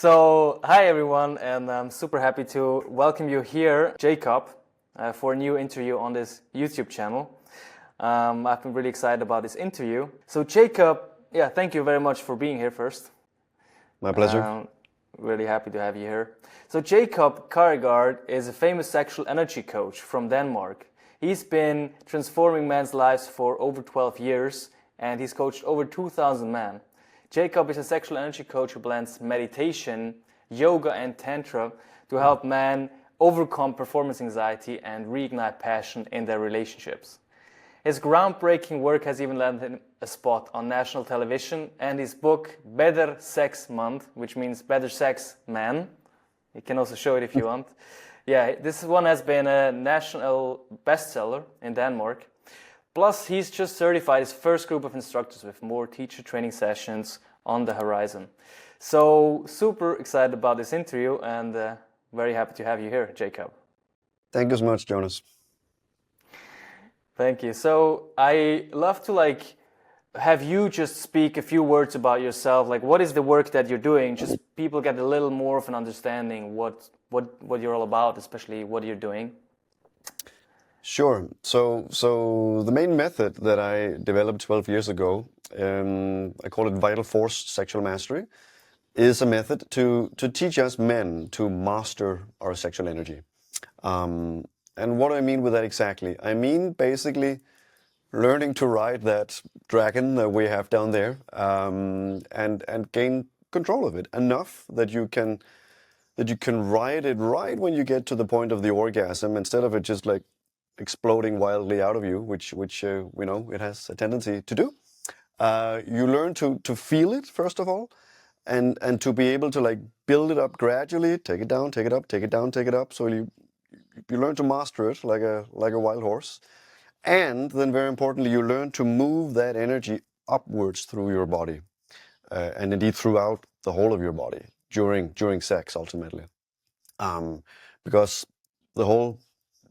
Hi everyone, and I'm super happy to welcome you here, Jakob, for a new interview on this YouTube channel. I've been really excited about this interview. So Jakob, thank you very much for being here first. My pleasure. Really happy to have you here. So Jakob Kaergaard is a famous sexual energy coach from Denmark. He's been transforming men's lives for over 12 years, and he's coached over 2,000 men. Jakob is a sexual energy coach who blends meditation, yoga and tantra to help men overcome performance anxiety and reignite passion in their relationships. His groundbreaking work has even landed him a spot on national television, and his book, Better Sex Month, which means Better Sex Man. You can also show it if you want. This one has been a national bestseller in Denmark. Plus, he's just certified his first group of instructors with more teacher training sessions on the horizon. So, super excited about this interview and very happy to have you here, Jakob. Thank you so much, Jonas. Thank you. So, I love to have you just speak a few words about yourself. Like, what is the work that you're doing? Just people get a little more of an understanding what you're all about, especially what you're doing. Sure. So the main method that I developed 12 years ago, I call it Vital Force Sexual Mastery, is a method to teach us men to master our sexual energy. And what do I mean with that exactly? I mean basically learning to ride that dragon that we have down there, and gain control of it enough that you can ride it right when you get to the point of the orgasm, instead of it just like exploding wildly out of you, which we know it has a tendency to do. You learn to feel it first of all, and to be able to like build it up gradually, take it down, take it up, take it down, take it up. So you learn to master it like a wild horse, and then very importantly, you learn to move that energy upwards through your body, and indeed throughout the whole of your body during sex ultimately, because the whole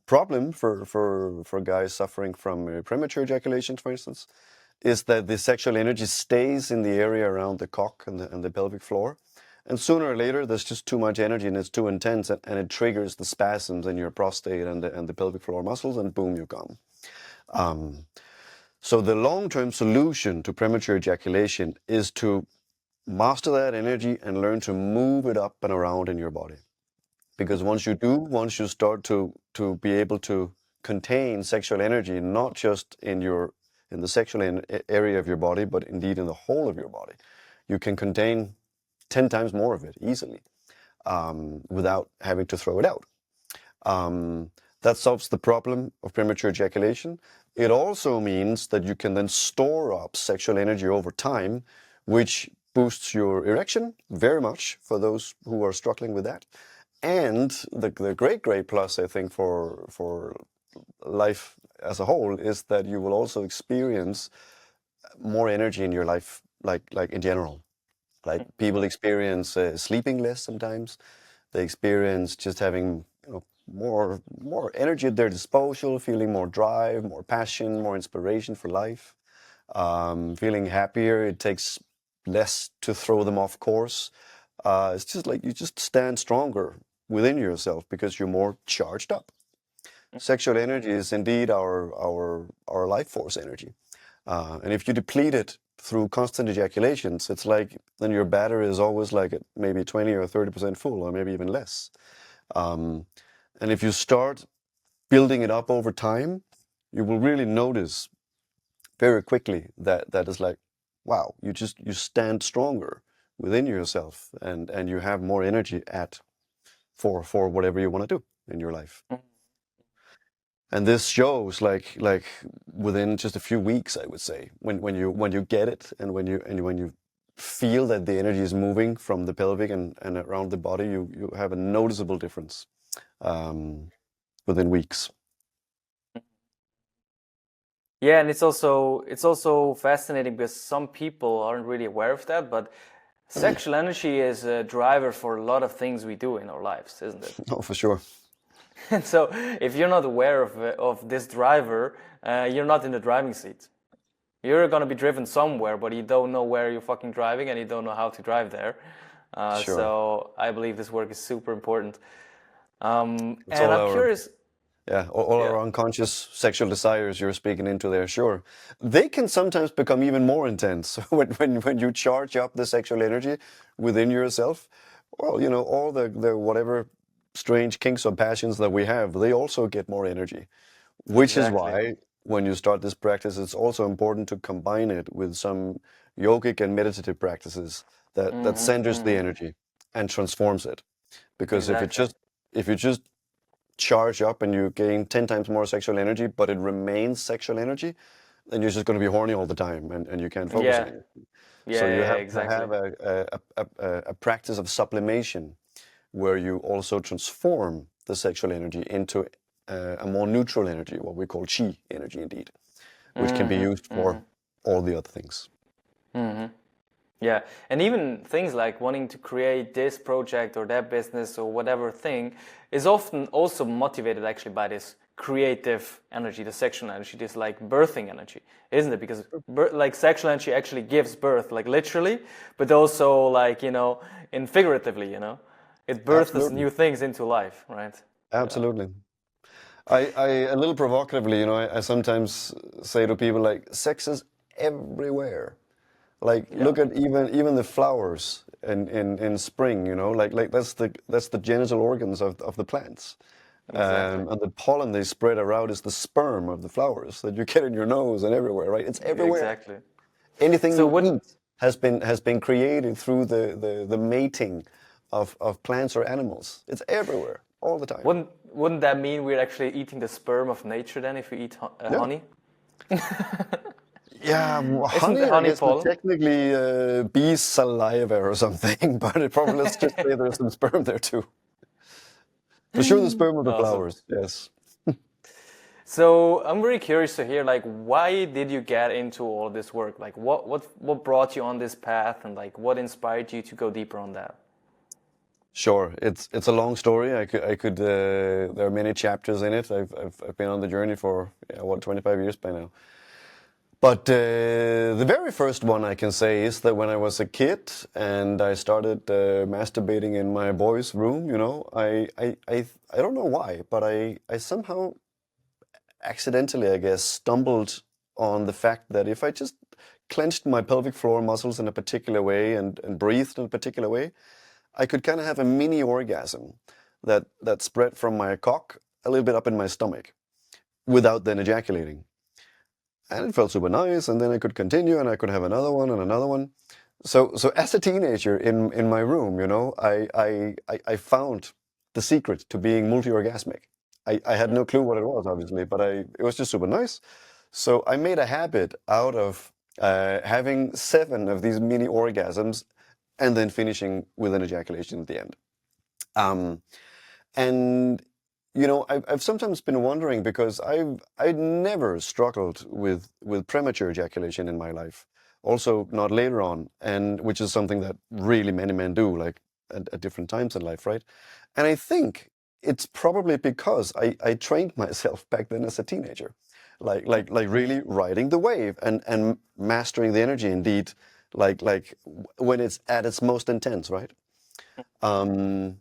problem for guys suffering from premature ejaculation, for instance, is that the sexual energy stays in the area around the cock and the pelvic floor, and sooner or later there's just too much energy and it's too intense, and it triggers the spasms in your prostate and the pelvic floor muscles, and boom, you come. So the long-term solution to premature ejaculation is to master that energy and learn to move it up and around in your body. Because once you start to be able to contain sexual energy, not just in the sexual area of your body, but indeed in the whole of your body, you can contain 10 times more of it easily, without having to throw it out. That solves the problem of premature ejaculation. It also means that you can then store up sexual energy over time, which boosts your erection very much for those who are struggling with that. And the great plus, I think, for life as a whole, is that you will also experience more energy in your life, like in general. Like people experience sleeping less sometimes. They experience just having more energy at their disposal, feeling more drive, more passion, more inspiration for life, feeling happier. It takes less to throw them off course. It's just like you just stand stronger within yourself because you're more charged up. Sexual energy is indeed our life force energy, and if you deplete it through constant ejaculations, it's like then your battery is always like at maybe 20 or 30% full, or maybe even less. And if you start building it up over time, you will really notice very quickly that is like, wow, you stand stronger within yourself, and you have more energy for whatever you want to do in your life. And this shows like within just a few weeks, I would say, when you get it, and when you feel that the energy is moving from the pelvic and around the body, you have a noticeable difference within weeks. Yeah, and it's also fascinating because some people aren't really aware of that, but sexual energy is a driver for a lot of things we do in our lives, isn't it? Oh, for sure. And so if you're not aware of this driver, you're not in the driving seat. You're going to be driven somewhere, but you don't know where you're fucking driving, and you don't know how to drive there. Sure. So I believe this work is super important. It's And all I'm our curious. Yeah, all Yeah. our unconscious sexual desires you're speaking into there, sure. They can sometimes become even more intense when you charge up the sexual energy within yourself. Well, all the whatever strange kinks or passions that we have, they also get more energy. Which is Exactly. why when you start this practice, it's also important to combine it with some yogic and meditative practices that centers the energy and transforms it. Because Exactly. if you just charge up and you gain 10 times more sexual energy, but it remains sexual energy, then you're just going to be horny all the time and you can't focus on Yeah. anything. So you Yeah, have to exactly. have a practice of sublimation where you also transform the sexual energy into a more neutral energy, what we call chi energy indeed, which can be used for all the other things. Yeah, and even things like wanting to create this project or that business or whatever thing is often also motivated actually by this creative energy, the sexual energy, this like birthing energy, isn't it? Because like sexual energy actually gives birth, like literally, but also like, in figuratively, it births Absolutely. new things into life, right? So, Absolutely. I a little provocatively, I sometimes say to people like, sex is everywhere. Like yeah, look at even the flowers in spring, like that's the genital organs of the plants. exactly. And the pollen they spread around is the sperm of the flowers that you get in your nose and everywhere, right? It's everywhere. Exactly. Anything So you wouldn't eat has been created through the mating of plants or animals. It's everywhere, all the time. wouldn't that mean we're actually eating the sperm of nature then if we eat Yeah. honey? Yeah, Isn't the honey, I honey guess, is pollen? technically bee saliva or something, but it probably, let's just say there's some sperm there too. For sure, the sperm of the Awesome. flowers, yes. So I'm very curious to hear, like, why did you get into all this work? Like, what brought you on this path, and like, what inspired you to go deeper on that? Sure, it's a long story. I could there are many chapters in it. I've been on the journey for 25 years by now. But the very first one I can say is that when I was a kid and I started masturbating in my boy's room, I don't know why, but I somehow accidentally, I guess, stumbled on the fact that if I just clenched my pelvic floor muscles in a particular way and breathed in a particular way, I could kind of have a mini orgasm that spread from my cock a little bit up in my stomach without then ejaculating. And it felt super nice, and then I could continue and I could have another one and another one. So as a teenager in my room, I found the secret to being multi-orgasmic. I had no clue what it was, obviously, but it was just super nice. So I made a habit out of having 7 of these mini orgasms and then finishing with an ejaculation at the end. Um, and I've sometimes been wondering because I'd never struggled with premature ejaculation in my life. Also, not later on, and which is something that really many men do, like at different times in life, right? And I think it's probably because I trained myself back then as a teenager, like really riding the wave and mastering the energy. Indeed, like when it's at its most intense, right? Um,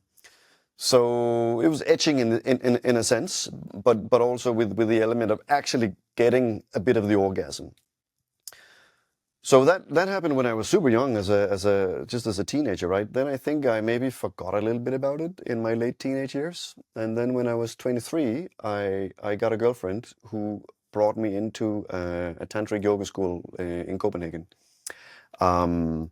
so it was etching in a sense, but also with the element of actually getting a bit of the orgasm. So that happened when I was super young, as a teenager, right? Then I think I maybe forgot a little bit about it in my late teenage years, and then when I was 23, I got a girlfriend who brought me into a tantric yoga school in Copenhagen, um,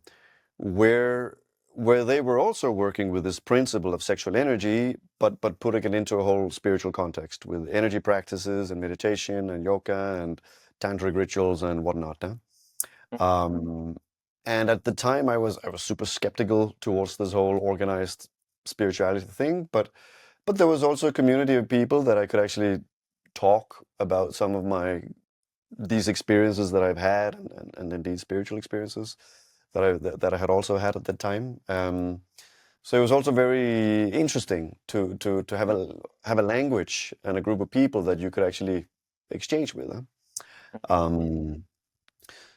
where where they were also working with this principle of sexual energy, but putting it into a whole spiritual context with energy practices and meditation and yoga and tantric rituals and whatnot. Um, and at the time, I was super skeptical towards this whole organized spirituality thing, but there was also a community of people that I could actually talk about some of these experiences that I've had and indeed spiritual experiences that I had also had at that time. So it was also very interesting to have a language and a group of people that you could actually exchange with.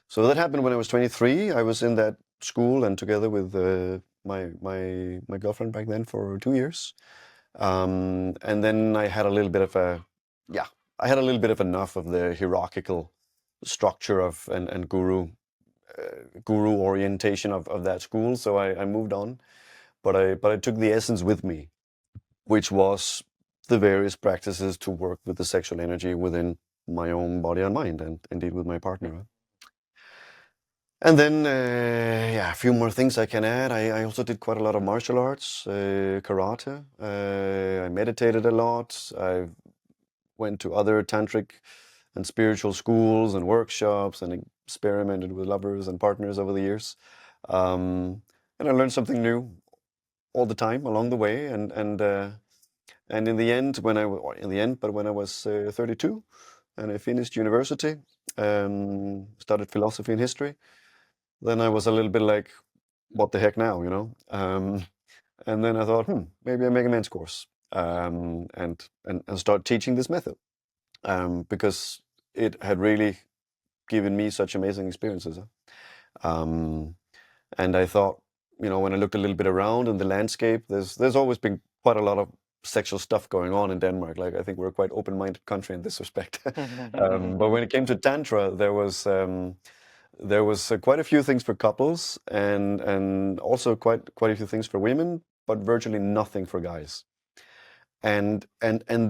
So that happened when I was 23. I was in that school and together with my girlfriend back then for 2 years. And then I had a little bit of I had a little bit of enough of the hierarchical structure of and guru orientation of that school. So I moved on, but I took the essence with me, which was the various practices to work with the sexual energy within my own body and mind, and indeed with my partner. And then, a few more things I can add. I also did quite a lot of martial arts, karate. I meditated a lot. I went to other tantric and spiritual schools and workshops and experimented with lovers and partners over the years. And I learned something new all the time along the way. And in the end, when I was 32 and I finished university, studied philosophy and history, then I was a little bit like, what the heck now, you know? And then I thought, maybe I make a men's course, and start teaching this method, because it had really given me such amazing experiences. And I thought, when I looked a little bit around in the landscape, there's always been quite a lot of sexual stuff going on in Denmark. Like, I think we're a quite open-minded country in this respect. But when it came to tantra, there was quite a few things for couples, and also quite a few things for women, but virtually nothing for guys. And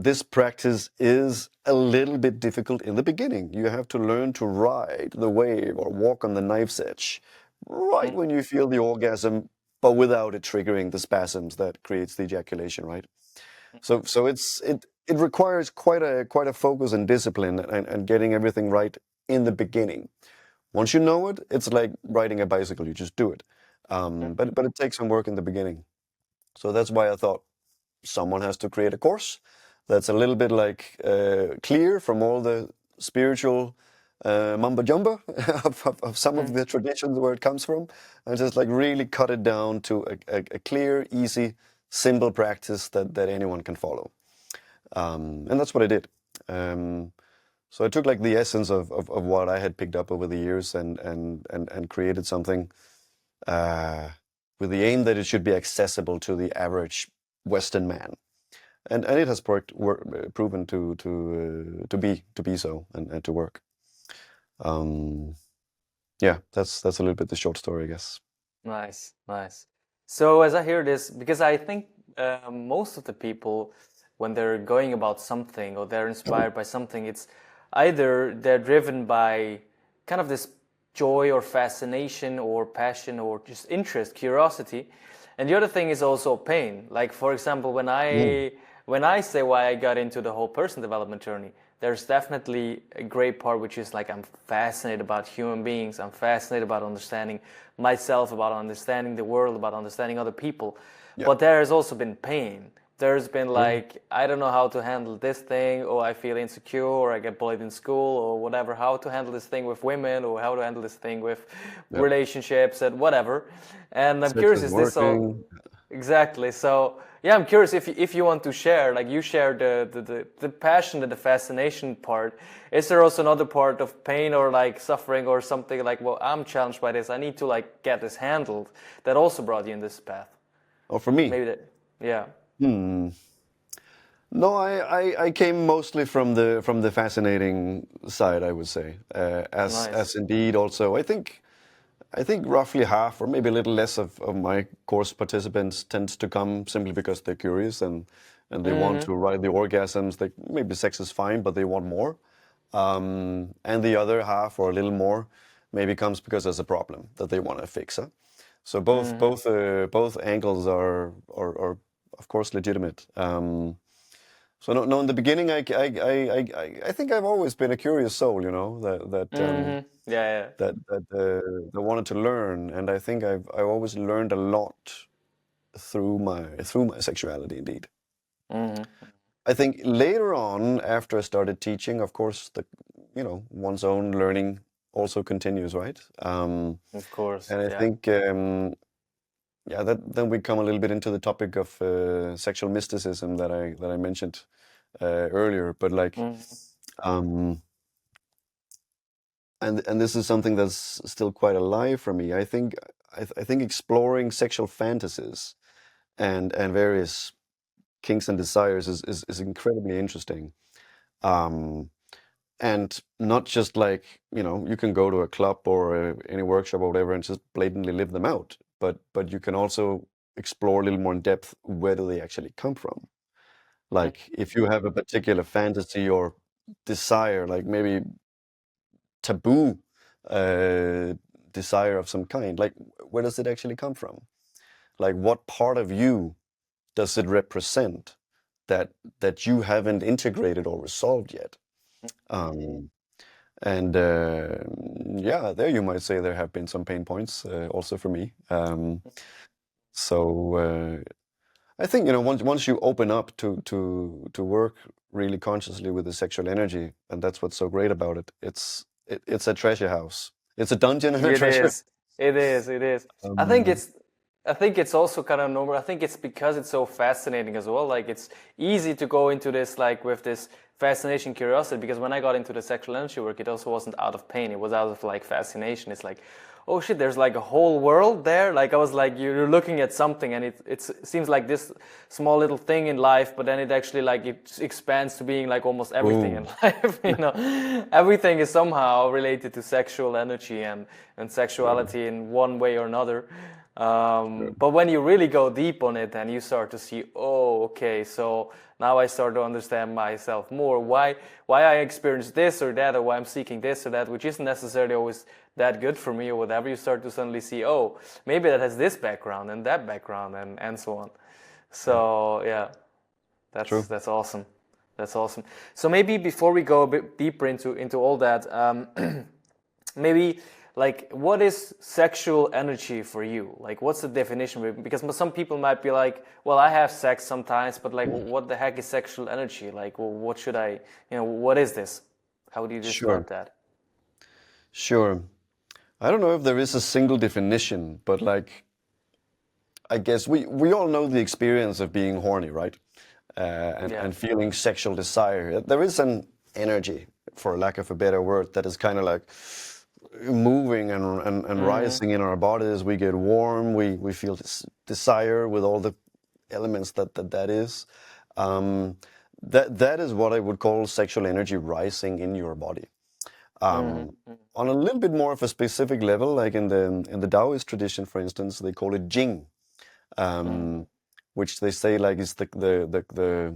this practice is a little bit difficult in the beginning. You have to learn to ride the wave or walk on the knife's edge right when you feel the orgasm, but without it triggering the spasms that creates the ejaculation, right? So it requires quite a focus and discipline, and getting everything right in the beginning. Once you know it, it's like riding a bicycle. You just do it. But it takes some work in the beginning. So that's why I thought someone has to create a course that's a little bit like clear from all the spiritual mumbo jumbo of some of the traditions where it comes from, and just like really cut it down to a clear, easy, simple practice that anyone can follow. And that's what I did. So I took like the essence of what I had picked up over the years, and created something with the aim that it should be accessible to the average Western man, and it has proven to be so, and to work. That's a little bit the short story, I guess. Nice, nice. So as I hear this, because I think most of the people, when they're going about something or they're inspired by something, it's either they're driven by kind of this joy or fascination or passion or just interest, curiosity. And the other thing is also pain. Like, for example, when I say why I got into the whole personal development journey, there's definitely a great part which is like, I'm fascinated about human beings. I'm fascinated about understanding myself, about understanding the world, about understanding other people. Yeah. But there has also been pain. There's been like, I don't know how to handle this thing, or I feel insecure, or I get bullied in school, or whatever, how to handle this thing with women, or how to handle this thing with relationships and whatever. And I'm curious, is this all... Exactly. So yeah, I'm curious if you want to share, like you share the passion and the fascination part. Is there also another part of pain or like suffering or something like, well, I'm challenged by this, I need to like get this handled, that also brought you in this path? Oh, for me? Maybe that, yeah. No, I came mostly from the fascinating side, I would say. As indeed also, I think roughly half or maybe a little less of my course participants tends to come simply because they're curious, and they want to ride the orgasms. They, maybe sex is fine, but they want more. And the other half, or a little more, maybe comes because there's a problem that they want to fix. Huh? So both angles are of course legitimate. So no, in the beginning, I think I've always been a curious soul, Yeah. that wanted to learn, and I think I've always learned a lot through my sexuality, indeed. I think later on, after I started teaching, of course, one's own learning also continues, right? Of course. And I think then we come a little bit into the topic of sexual mysticism that I mentioned earlier, but like, and this is something that's still quite alive for me. I think I think exploring sexual fantasies and various kinks and desires is incredibly interesting. Um, and not just like, you can go to a club or any workshop or whatever and just blatantly live them out, but you can also explore a little more in depth, where do they actually come from? Like if you have a particular fantasy or desire, like maybe taboo uh, desire of some kind, like where does it actually come from? Like what part of you does it represent that you haven't integrated or resolved yet? Um, and yeah, there you might say there have been some pain points also for me. So I think, once you open up to work really consciously with the sexual energy, and that's what's so great about it. It's a treasure house. It's a dungeon and a It treasure. is. It is. It is. I think Um, it's. I think it's also kind of normal. I think it's because it's so fascinating as well. Like it's easy to go into this like with this fascination, curiosity. Because when I got into the sexual energy work, it also wasn't out of pain. It was out of like fascination. It's like, oh shit, there's like a whole world there. Like I was like, you're looking at something, and it seems like this small little thing in life, but then it actually like it expands to being like almost everything in boom. life. Everything is somehow related to sexual energy and Sure, sexuality in one way or another. sure. But when you really go deep on it, then you start to see, oh, okay, so now I start to understand myself more. Why I experience this or that, or why I'm seeking this or that, which isn't necessarily always that good for me or whatever. You start to suddenly see, oh, maybe that has this background and that background and so on. Yeah, So yeah, true. that's awesome. That's awesome. So maybe before we go a bit deeper into all that, maybe like what is sexual energy for you? Like what's the definition? Because some people might be like, well, I have sex sometimes, but like what the heck is sexual energy? Like, well, what should I, what is this? How do you Sure, describe that? sure. I don't know if there is a single definition, but like I guess we all know the experience of being horny, right? Yeah. And feeling sexual desire. There is an energy, for lack of a better word, that is kind of like moving and Mm-hmm. rising in our bodies. We get warm. We feel this desire with all the elements that is. Um, that is what I would call sexual energy rising in your body. Um, Mm-hmm. on a little bit more of a specific level, like in the Taoist tradition, for instance, they call it Jing, um, which they say like is the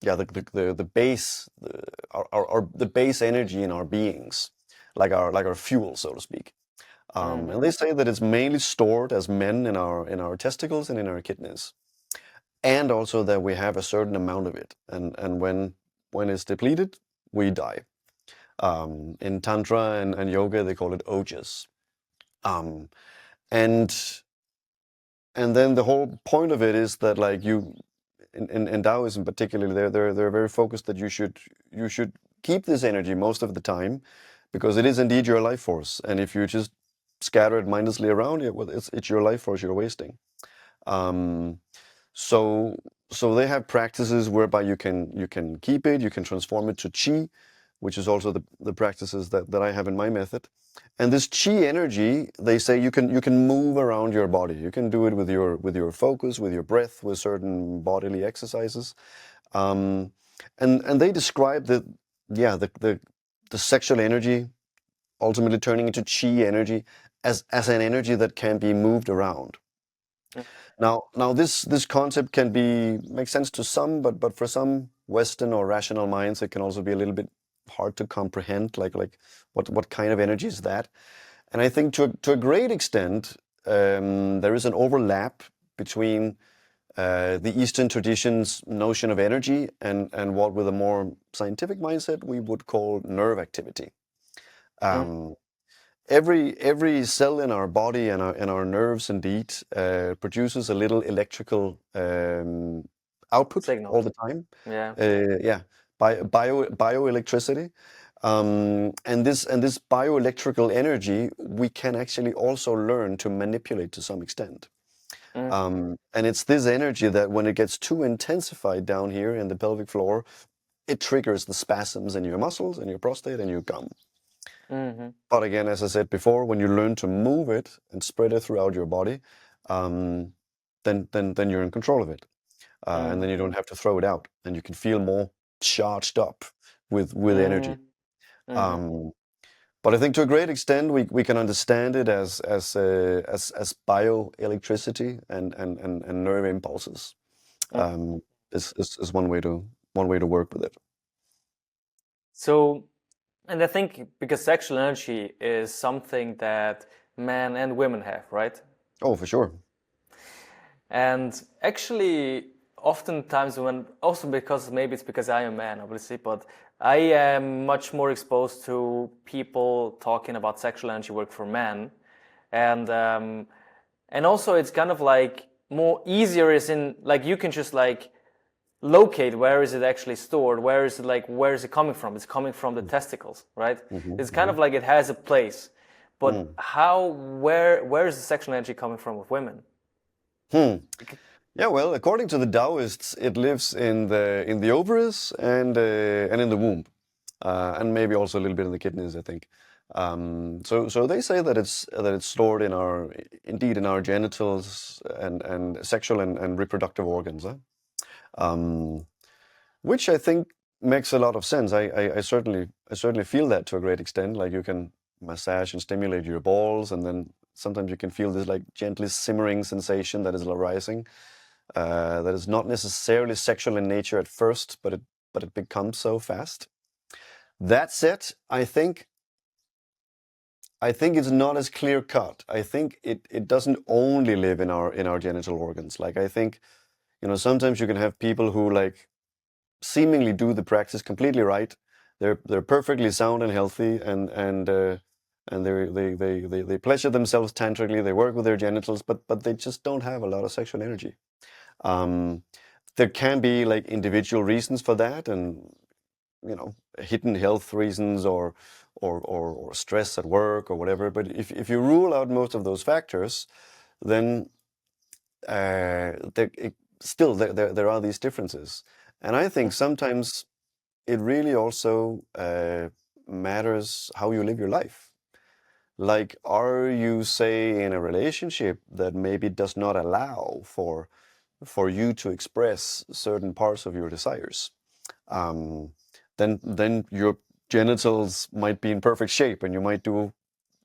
yeah the base the base energy in our beings, like our fuel, so to speak. Mm-hmm. And they say that it's mainly stored as men in our testicles and in our kidneys, and also that we have a certain amount of it, and when it's depleted, we die. In tantra and yoga, they call it ojas. Um, and and then the whole point of it is that like in Taoism particularly, they're very focused that you should keep this energy most of the time, because it is indeed your life force. And if you just scatter it mindlessly around, yeah, well, it's your life force you're wasting. Um, so so they have practices whereby you can keep it, you can transform it to chi, which is also the practices that I have in my method. And this chi energy, they say you can move around your body. You can do it with your focus, with your breath, with certain bodily exercises. Um, and they describe the sexual energy ultimately turning into chi energy as an energy that can be moved around. Now this concept can make sense to some, but for some Western or rational minds, it can also be a little bit hard to comprehend. Like what kind of energy is that? And I think to a great extent, there is an overlap between the Eastern tradition's notion of energy and what, with a more scientific mindset, we would call nerve activity. Um, every cell in our body and our nerves indeed produces a little electrical output all Signals. the time. Yeah. Yeah, bioelectricity. And this bioelectrical energy we can actually also learn to manipulate to some extent. Mm. And it's this energy that, when it gets too intensified down here in the pelvic floor, it triggers the spasms in your muscles and your prostate, and you come. Mm-hmm. But again, as I said before, when you learn to move it and spread it throughout your body, um, then you're in control of it, and then you don't have to throw it out, and you can feel more charged up with energy. Mm-hmm. Mm-hmm. Um, but I think to a great extent we can understand it as bioelectricity and nerve impulses. Um, is one way to work with it. So, and I think because sexual energy is something that men and women have, right? Oh, for sure. And actually, oftentimes when, also because maybe it's because I am a man, obviously, but I am much more exposed to people talking about sexual energy work for men, and also it's kind of like more easier is in like you can just like locate where is it actually stored, where is it like where is it coming from? It's coming from the testicles, right? It's kind of like it has a place, but how where is the sexual energy coming from with women? Yeah, well, according to the Taoists, it lives in the ovaries and in the womb, and maybe also a little bit in the kidneys, I think. So they say that it's stored in our genitals and sexual and reproductive organs, huh? Which I think makes a lot of sense. I certainly feel that to a great extent. Like you can massage and stimulate your balls, and then sometimes you can feel this like gently simmering sensation that is arising. That is not necessarily sexual in nature at first, but it becomes so fast. That said, I think it's not as clear cut. I think it doesn't only live in our genital organs. Like I think, sometimes you can have people who like seemingly do the practice completely right. They're perfectly sound and healthy, and they pleasure themselves tantrically. They work with their genitals, but they just don't have a lot of sexual energy. Um, there can be like individual reasons for that, and hidden health reasons or stress at work or whatever. But if you rule out most of those factors, then still there are these differences. And I think sometimes it really also matters how you live your life. Like, are you, say, in a relationship that maybe does not allow for you to express certain parts of your desires? Um, then your genitals might be in perfect shape, and you might do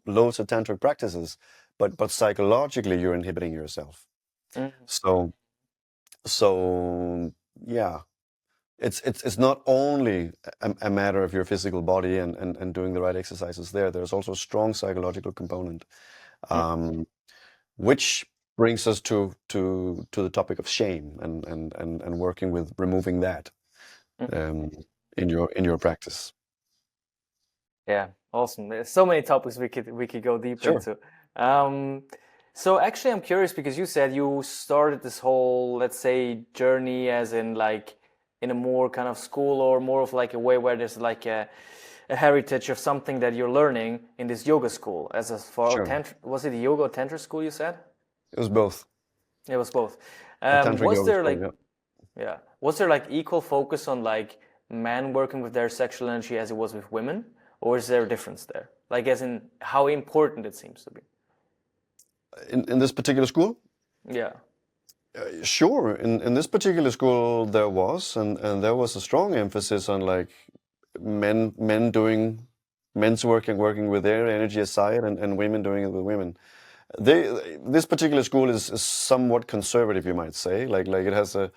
loads of tantric practices, but psychologically you're inhibiting yourself. Mm. So yeah, it's not only a matter of your physical body and doing the right exercises there. There's also a strong psychological component, um, which brings us to the topic of shame and working with removing that um, in your practice. Yeah, awesome. There's so many topics we could go deep Sure, into. Um, so actually, I'm curious because you said you started this whole, let's say, journey as in like in a more kind of school or more of like a way where there's like a heritage of something that you're learning in this yoga school as a for sure. tantra, was it a yoga or tantra school you said? It was both It was both. a tantric Was yoga there school. like Yeah. yeah, was there like equal focus on like men working with their sexual energy as it was with women, or is there a difference there? Like as in how important it seems to be. In this particular school. Yeah. Sure. In this particular school, there was, and there was a strong emphasis on like men doing men's work and working with their energy aside, and women doing it with women. This particular school is somewhat conservative, you might say. Like it has a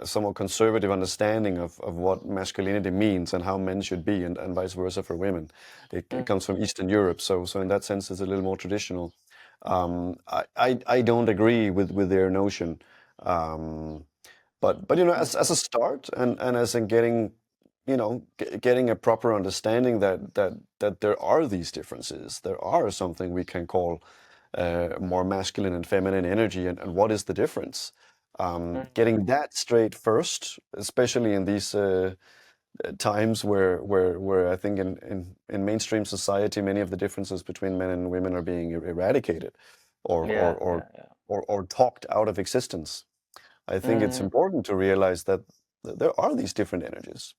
somewhat conservative understanding of what masculinity means and how men should be, and vice versa for women. It comes from Eastern Europe, so in that sense, it's a little more traditional. I don't agree with their notion, um, but as a start and as in getting getting a proper understanding that there are these differences, there are something we can call more masculine and feminine energy, and what is the difference? Getting that straight first, especially in these times where I think in mainstream society, many of the differences between men and women are being eradicated or or Yeah, or yeah, yeah. or talked out of existence. I think it's Mm, important to realize that there are these different energies.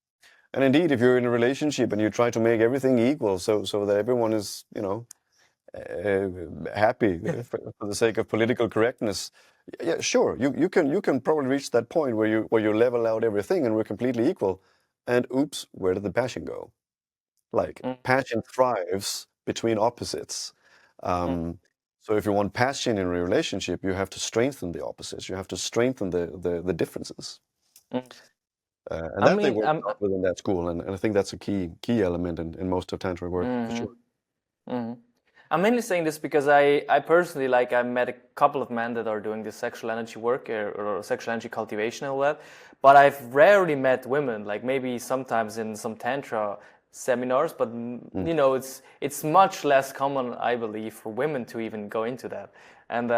And indeed, if you're in a relationship and you try to make everything equal, so that everyone is, happy for the sake of political correctness, yeah, sure, you can probably reach that point where you level out everything and we're completely equal. And oops, where did the passion go? Like Mm, passion thrives between opposites. mm, So if you want passion in a relationship, you have to strengthen the opposites. You have to strengthen the differences. mm. And I that they mean, work out within that school, and I think that's a key element in most of tantra work for mhm, sure. mhm. I'm mainly saying this because I personally, like, I met a couple of men that are doing this sexual energy work or sexual energy cultivation and all that, but I've rarely met women, like maybe sometimes in some tantra seminars, but Mm. it's much less common, I believe, for women to even go into that. And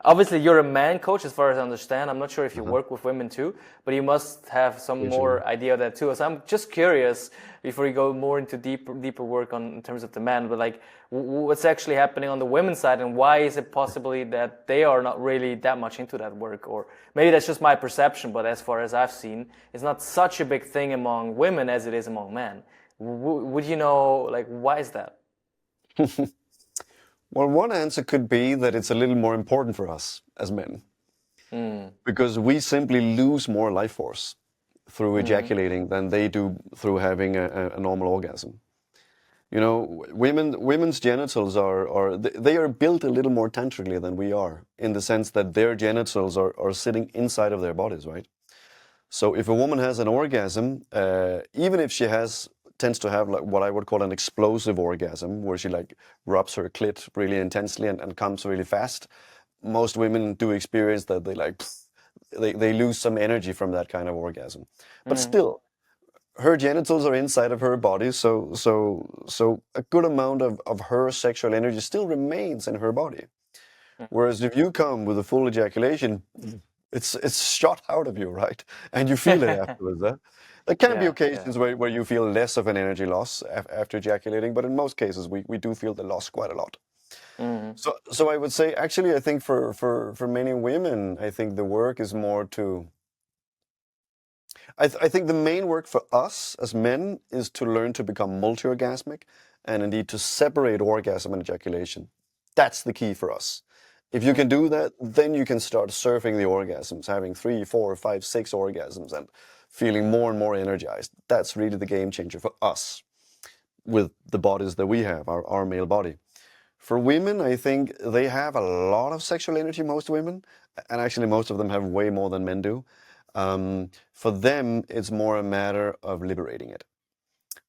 obviously you're a man coach, as far as I understand. I'm not sure if you Uh-huh. work with women too, but you must have some Occasionally. more idea of that too. So I'm just curious, before you go more into deeper work on in terms of the men, but like what's actually happening on the women's side, and why is it possibly that they are not really that much into that work? Or maybe that's just my perception, but as far as I've seen, it's not such a big thing among women as it is among men. Would you know, like, why is that? Well, one answer could be that it's a little more important for us as men Mm, because we simply lose more life force through mm, ejaculating than they do through having a normal orgasm. Women's genitals they are built a little more tantrically than we are, in the sense that their genitals are sitting inside of their bodies, right? So if a woman has an orgasm, even if she tends to have like what I would call an explosive orgasm, where she like rubs her clit really intensely and comes really fast, most women do experience that they lose some energy from that kind of orgasm. But mm, still, her genitals are inside of her body, so a good amount of her sexual energy still remains in her body. mm. Whereas if you come with a full ejaculation, it's shot out of you, right? And you feel it afterwards. Huh? There can be Yeah, yeah. occasions where you feel less of an energy loss after ejaculating, but in most cases we do feel the loss quite a lot. Mm, So I would say, actually, I think for many women, I think the work is more to. I think the main work for us as men is to learn to become multi-orgasmic and indeed to separate orgasm and ejaculation. That's the key for us. If you mm, can do that, then you can start surfing the orgasms, having 3, 4, 5, 6 orgasms and feeling more and more energized. That's really the game changer for us with the bodies that we have, our male body. For women, I think they have a lot of sexual energy, most women, and actually most of them have way more than men do. For them, it's more a matter of liberating it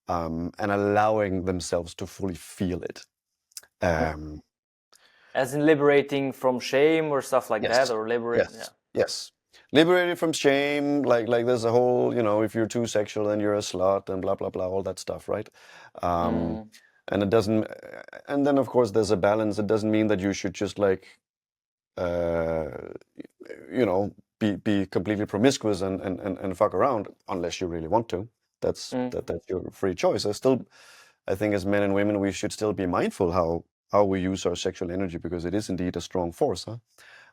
and allowing themselves to fully feel it. mm. Um, As in liberating from shame or stuff like that, yes, or liberate, yeah. yes, yes. Liberated from shame, like there's a whole, if you're too sexual, then you're a slut and blah blah blah, all that stuff, right? Um, Mm, and it doesn't, and then of course there's a balance. It doesn't mean that you should just like uh, be completely promiscuous and fuck around unless you really want to. mm, That's your free choice. I think as men and women we should still be mindful how we use our sexual energy, because it is indeed a strong force, huh?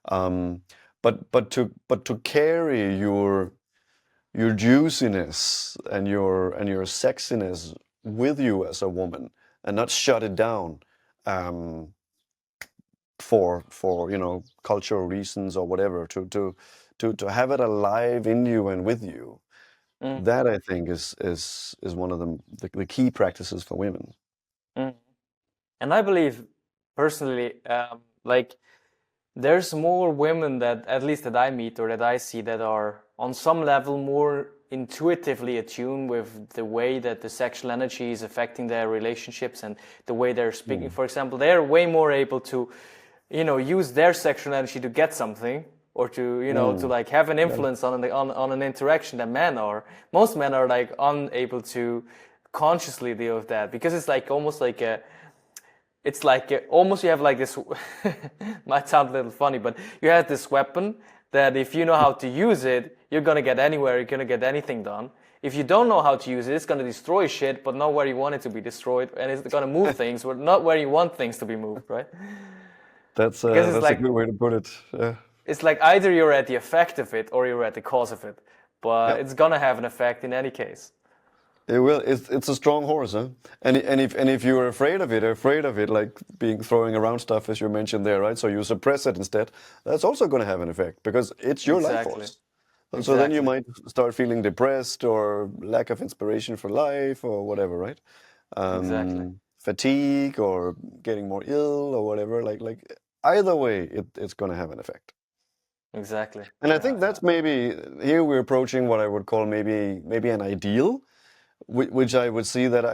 Um, but to carry your juiciness and your sexiness with you as a woman and not shut it down. Um, for cultural reasons or whatever, to have it alive in you and with you, mm, that I think is one of the key practices for women. mm. And I believe personally, like, there's more women that, at least that I meet or that I see, that are on some level more intuitively attuned with the way that the sexual energy is affecting their relationships and the way they're speaking. Mm. For example, they're way more able to, use their sexual energy to get something, or to, to Mm. like have an Yeah. influence on an interaction that men are. Most men are like unable to consciously deal with that, because it's like almost like almost you have like this might sound a little funny, but you have this weapon that if you know how to use it, you're gonna get anywhere, you're gonna get anything done. If you don't know how to use it, it's gonna destroy shit, but not where you want it to be destroyed, and it's gonna move things, but not where you want things to be moved, right? That's Because that's a good way to put it. Yeah. it's like either you're at the effect of it or you're at the cause of it, but Yeah. it's gonna have an effect in any case. It will. It's a strong horse, huh? And if you're afraid of it, like being throwing around stuff as you mentioned there, right? So you suppress it instead. That's also going to have an effect because it's your life Exactly. force. So then you Exactly. might start feeling depressed or lack of inspiration for life or whatever, right? Exactly. Fatigue or getting more ill or whatever. Like either way, it's going to have an effect. Exactly. And I Yeah. think Yeah. that's maybe here we're approaching what I would call maybe an ideal, which I would see that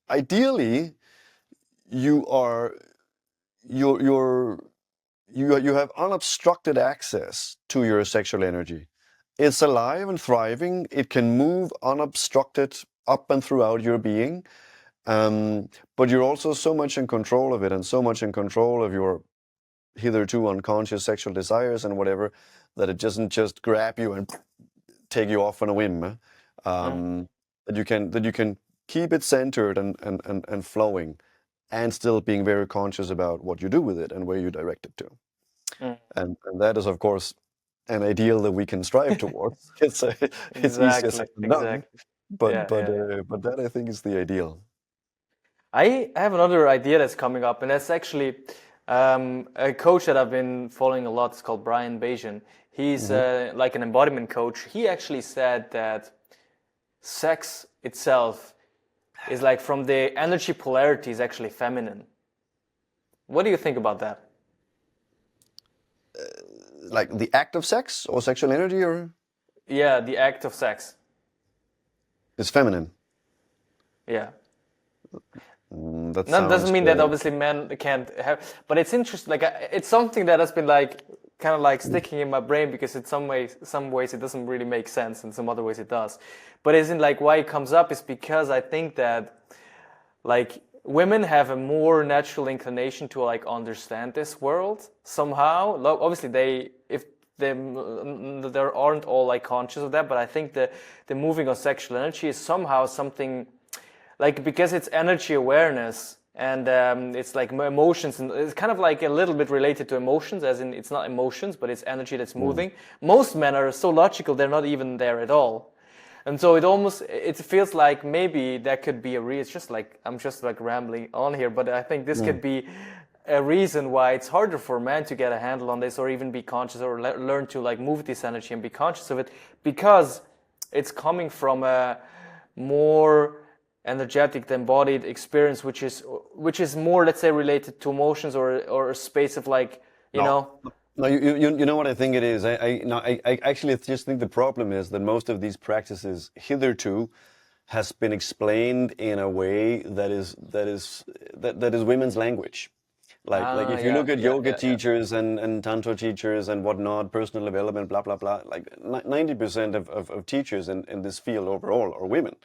ideally you are you're you have unobstructed access to your sexual energy. It's alive and thriving. It can move unobstructed up and throughout your being. But you're also so much in control of it and so much in control of your hitherto unconscious sexual desires and whatever that it doesn't just grab you and take you off on a whim. Mm, That you can keep it centered and flowing and still being very conscious about what you do with it and where you direct it to. mm. And that is, of course, an ideal that we can strive towards. It's easier said Exactly. than done, Exactly. but Yeah. but Yeah. Yeah. uh, but that I think is the ideal. I have another idea that's coming up, and that's actually a coach that I've been following a lot. It's called Brian Bajan. He's Hmm. like an embodiment coach. He actually said that sex itself is like from the energy polarity is actually feminine. What do you think about that? Like the act of sex or sexual energy, or Yeah, the act of sex. is feminine. Yeah. That That doesn't sounds. mean that obviously men can't have, but it's interesting. Like it's something that has been like kind of like sticking in my brain because in some ways it doesn't really make sense, and some other ways it does. But isn't like why it comes up is because I think that like women have a more natural inclination to like understand this world somehow. Obviously, they if they aren't all like conscious of that, but I think the moving on sexual energy is somehow something like because it's energy awareness and it's like emotions and it's kind of like a little bit related to emotions as in it's not emotions but it's energy that's Mm. moving. Most men are so logical they're not even there at all, and so it feels like maybe that could be it's just like I'm just like rambling on here, but I think this Mm. could be a reason why it's harder for men to get a handle on this or even be conscious or learn to like move this energy and be conscious of it because it's coming from a more energetic embodied experience which is more, let's say, related to emotions or a space of like you No, know no. You know what I think it is. No, I actually just think the problem is that most of these practices hitherto has been explained in a way that is women's language. Like if you yeah look at yeah yoga yeah yeah teachers and tantra teachers and whatnot, personal development, blah blah blah, like 90% of teachers in this field overall are women.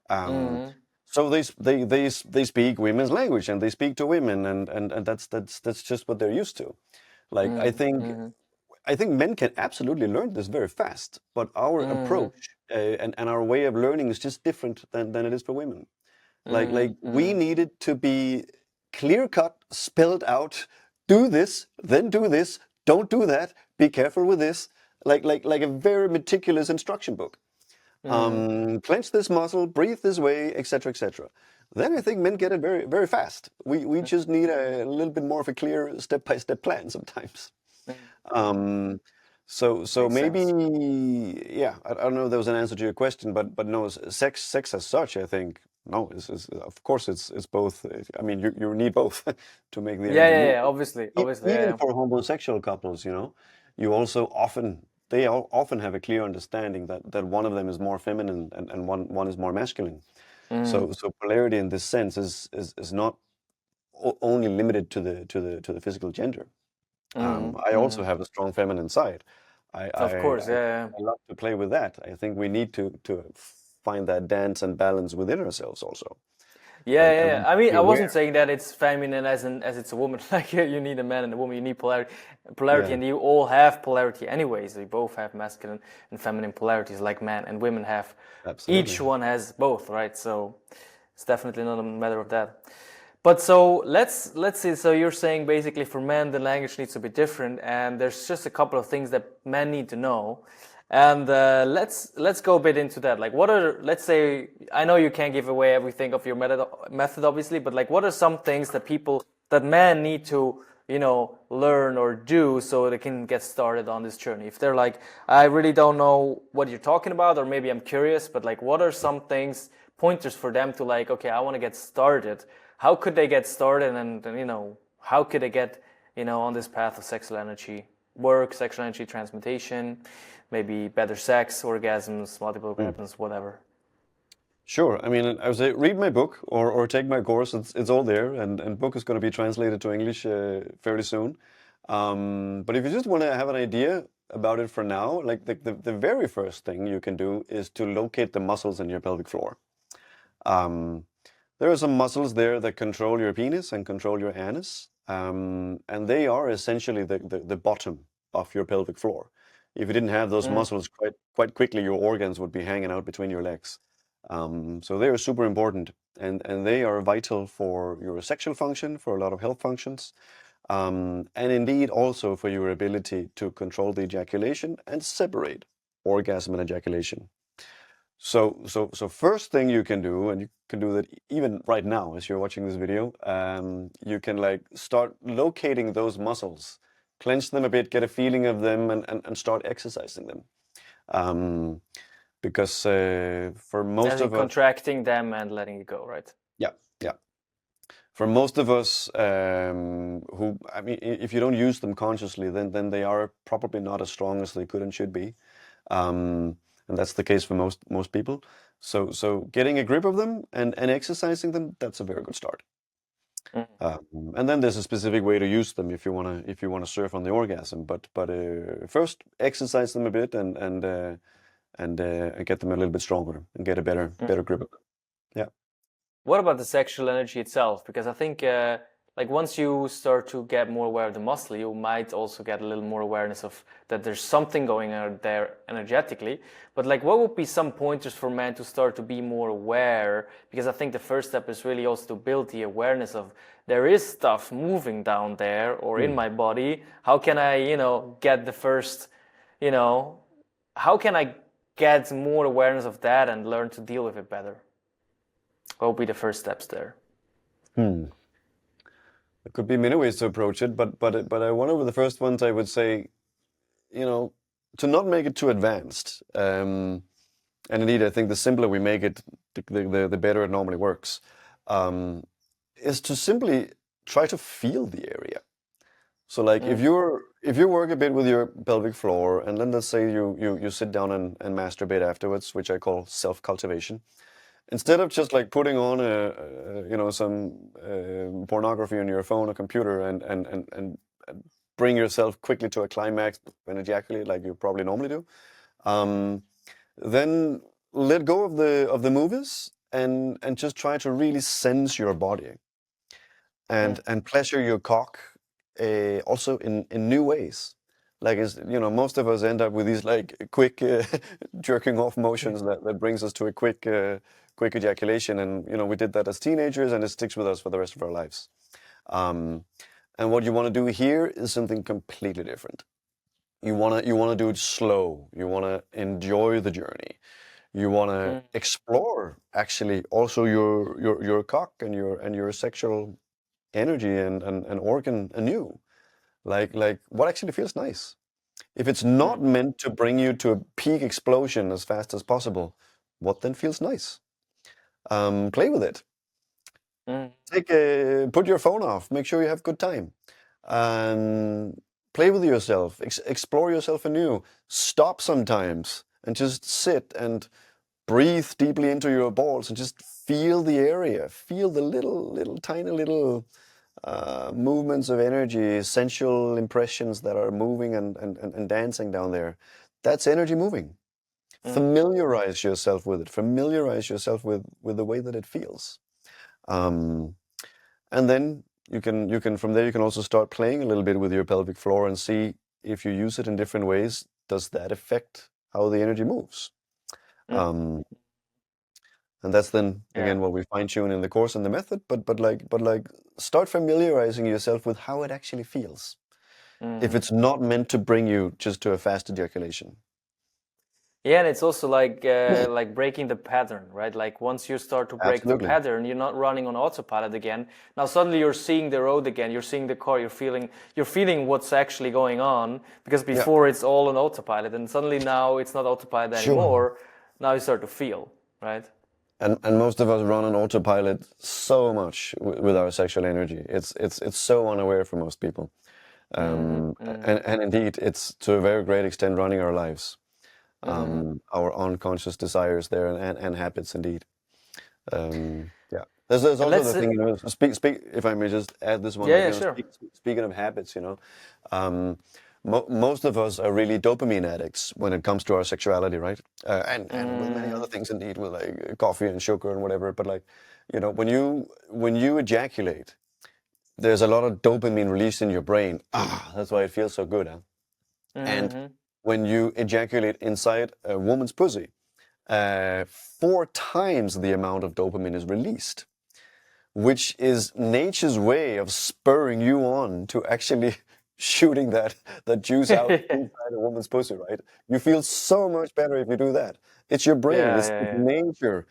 Um, mm-hmm. so they speak women's language and they speak to women and that's just what they're used to. Like I think Mm-hmm. I think men can absolutely learn this very fast, but our Mm-hmm. approach and our way of learning is just different than it is for women. Like we Mm-hmm. need it to be clear cut, spelled out. Do this, then do this. Don't do that. Be careful with this. Like a very meticulous instruction book. Mm-hmm. Clench this muscle, breathe this way, etc., etc. Then I think men get it very very fast. We just need a little bit more of a clear step by step plan sometimes. Mm-hmm. Um, so Makes maybe, sense. yeah, I don't know if there was an answer to your question, but no, sex as such, I think, no, is of course it's both. I mean, you need both to make the Yeah, energy yeah, move. yeah. Obviously, obviously, Even yeah. for homosexual couples, you also often have a clear understanding that one of them is more feminine and one is more masculine. Mm, So polarity in this sense is not only limited to the physical gender. I also mm. have a strong feminine side. I, Of I, course, I, yeah, I love to play with that. I think we need to find that dance and balance within ourselves also. yeah, And, yeah, and yeah. we I should mean, be I wasn't aware. saying that it's feminine as it's a woman. Like you need a man and a woman. You need polarity, Yeah, and you all have polarity anyways. We both have masculine and feminine polarities, like men and women have. Each absolutely. one has both, right? So it's definitely not a matter of that. But so let's see. So you're saying basically for men the language needs to be different, and there's just a couple of things that men need to know. And let's go a bit into that. Like, what are, let's say, I know you can't give away everything of your method obviously, but like, what are some things that men need to, learn or do so they can get started on this journey? If they're like, I really don't know what you're talking about, or maybe I'm curious, but like, what are some things, pointers for them to like, okay, I want to get started. How could they get started, and how could they get, on this path of sexual energy work, sexual energy transmutation, maybe better sex, orgasms, multiple orgasms, whatever? Sure. I mean, I would say read my book or take my course. It's all there, and book is going to be translated to English fairly soon. But if you just want to have an idea about it for now, like the very first thing you can do is to locate the muscles in your pelvic floor. Um, there are some muscles there that control your penis and control your anus, and they are essentially the bottom of your pelvic floor. If you didn't have those Mm, muscles, quite quickly your organs would be hanging out between your legs. So they are super important, and they are vital for your sexual function, for a lot of health functions, and indeed also for your ability to control the ejaculation and separate orgasm and ejaculation. So first thing you can do, and you can do that even right now as you're watching this video, you can like start locating those muscles, clench them a bit, get a feeling of them, and start exercising them. Um, because for as most in of us, contracting them and letting it go, right? yeah, yeah, for most of us who, I mean, if you don't use them consciously, then they are probably not as strong as they could and should be. And that's the case for most people. So getting a grip of them and exercising them, that's a very good start. Mm. And then there's a specific way to use them if you wanna surf on the orgasm. But first exercise them a bit and get them a little bit stronger and get a better grip of them. Yeah. What about the sexual energy itself? Because I think, like, once you start to get more aware of the muscle, you might also get a little more awareness of that there's something going on there energetically. But like, what would be some pointers for men to start to be more aware? Because I think the first step is really also to build the awareness of there is stuff moving down there or in Mm. my body. How can I, get the first, you know, how can I get more awareness of that and learn to deal with it better? What would be the first steps there? Hmm. There could be many ways to approach it, but one of the first ones I would say, you know, to not make it too advanced. And indeed, I think the simpler we make it, the better it normally works. Um, is to simply try to feel the area. So, like, Mm, if you work a bit with your pelvic floor, and then let's say you sit down and masturbate afterwards, which I call self-cultivation. Instead of just like putting on some pornography on your phone or computer and bring yourself quickly to a climax and ejaculate like you probably normally do, um, then let go of the movies and just try to really sense your body mm, and pleasure your cock also in new ways. Like, most of us end up with these like quick jerking off motions that brings us to a quick ejaculation, and we did that as teenagers, and it sticks with us for the rest of our lives. Um, and what you want to do here is something completely different. You wanna do it slow. You wanna enjoy the journey. You wanna mm, explore actually also your cock and your sexual energy and organ anew. Like what actually feels nice. If it's not mm, meant to bring you to a peak explosion as fast as possible, what then feels nice? Play with it. mm, Put your phone off. Make sure you have good time. Um, Play with yourself. Explore yourself anew. Stop sometimes and just sit and breathe deeply into your balls and just feel the area. Feel the little tiny little movements of energy, sensual impressions that are moving and dancing down there. That's energy moving. mm, Familiarize yourself with it. Familiarize yourself with the way that it feels. Um, and then you can from there you can also start playing a little bit with your pelvic floor and see if you use it in different ways, does that affect how the energy moves? mm. Um, and that's then Yeah. again what we fine tune in the course and the method. But start familiarizing yourself with how it actually feels. If Mm. it's not meant to bring you just to a fast ejaculation. Yeah, and it's also like breaking the pattern, right? Like once you start to break the Absolutely. pattern, you're not running on autopilot again. Now suddenly you're seeing the road again, you're seeing the car, you're feeling what's actually going on, because Yeah, before it's all on autopilot, and suddenly now it's not autopilot sure. anymore. Now you start to feel, right? And most of us run on autopilot so much with our sexual energy. It's so unaware for most people. Mm-hmm, And indeed, it's to a very great extent running our lives. mm-hmm. Our unconscious desires there and habits indeed. Yeah. There's And also let's the thing, you know, speak if I may just add this one, yeah, like, yeah, you know, sure. speaking of habits, you know, um, most of us are really dopamine addicts when it comes to our sexuality, right? And with many other Mm, things indeed, with like coffee and sugar and whatever. But like, you know, when you ejaculate, there's a lot of dopamine released in your brain. Ah, that's why it feels so good, huh? And mm-hmm. when you ejaculate inside a woman's pussy, 4 times the amount of dopamine is released, which is nature's way of spurring you on to actually shooting that juice out inside a woman's pussy, right? You feel so much better if you do that. It's your brain, Yeah, it's yeah, nature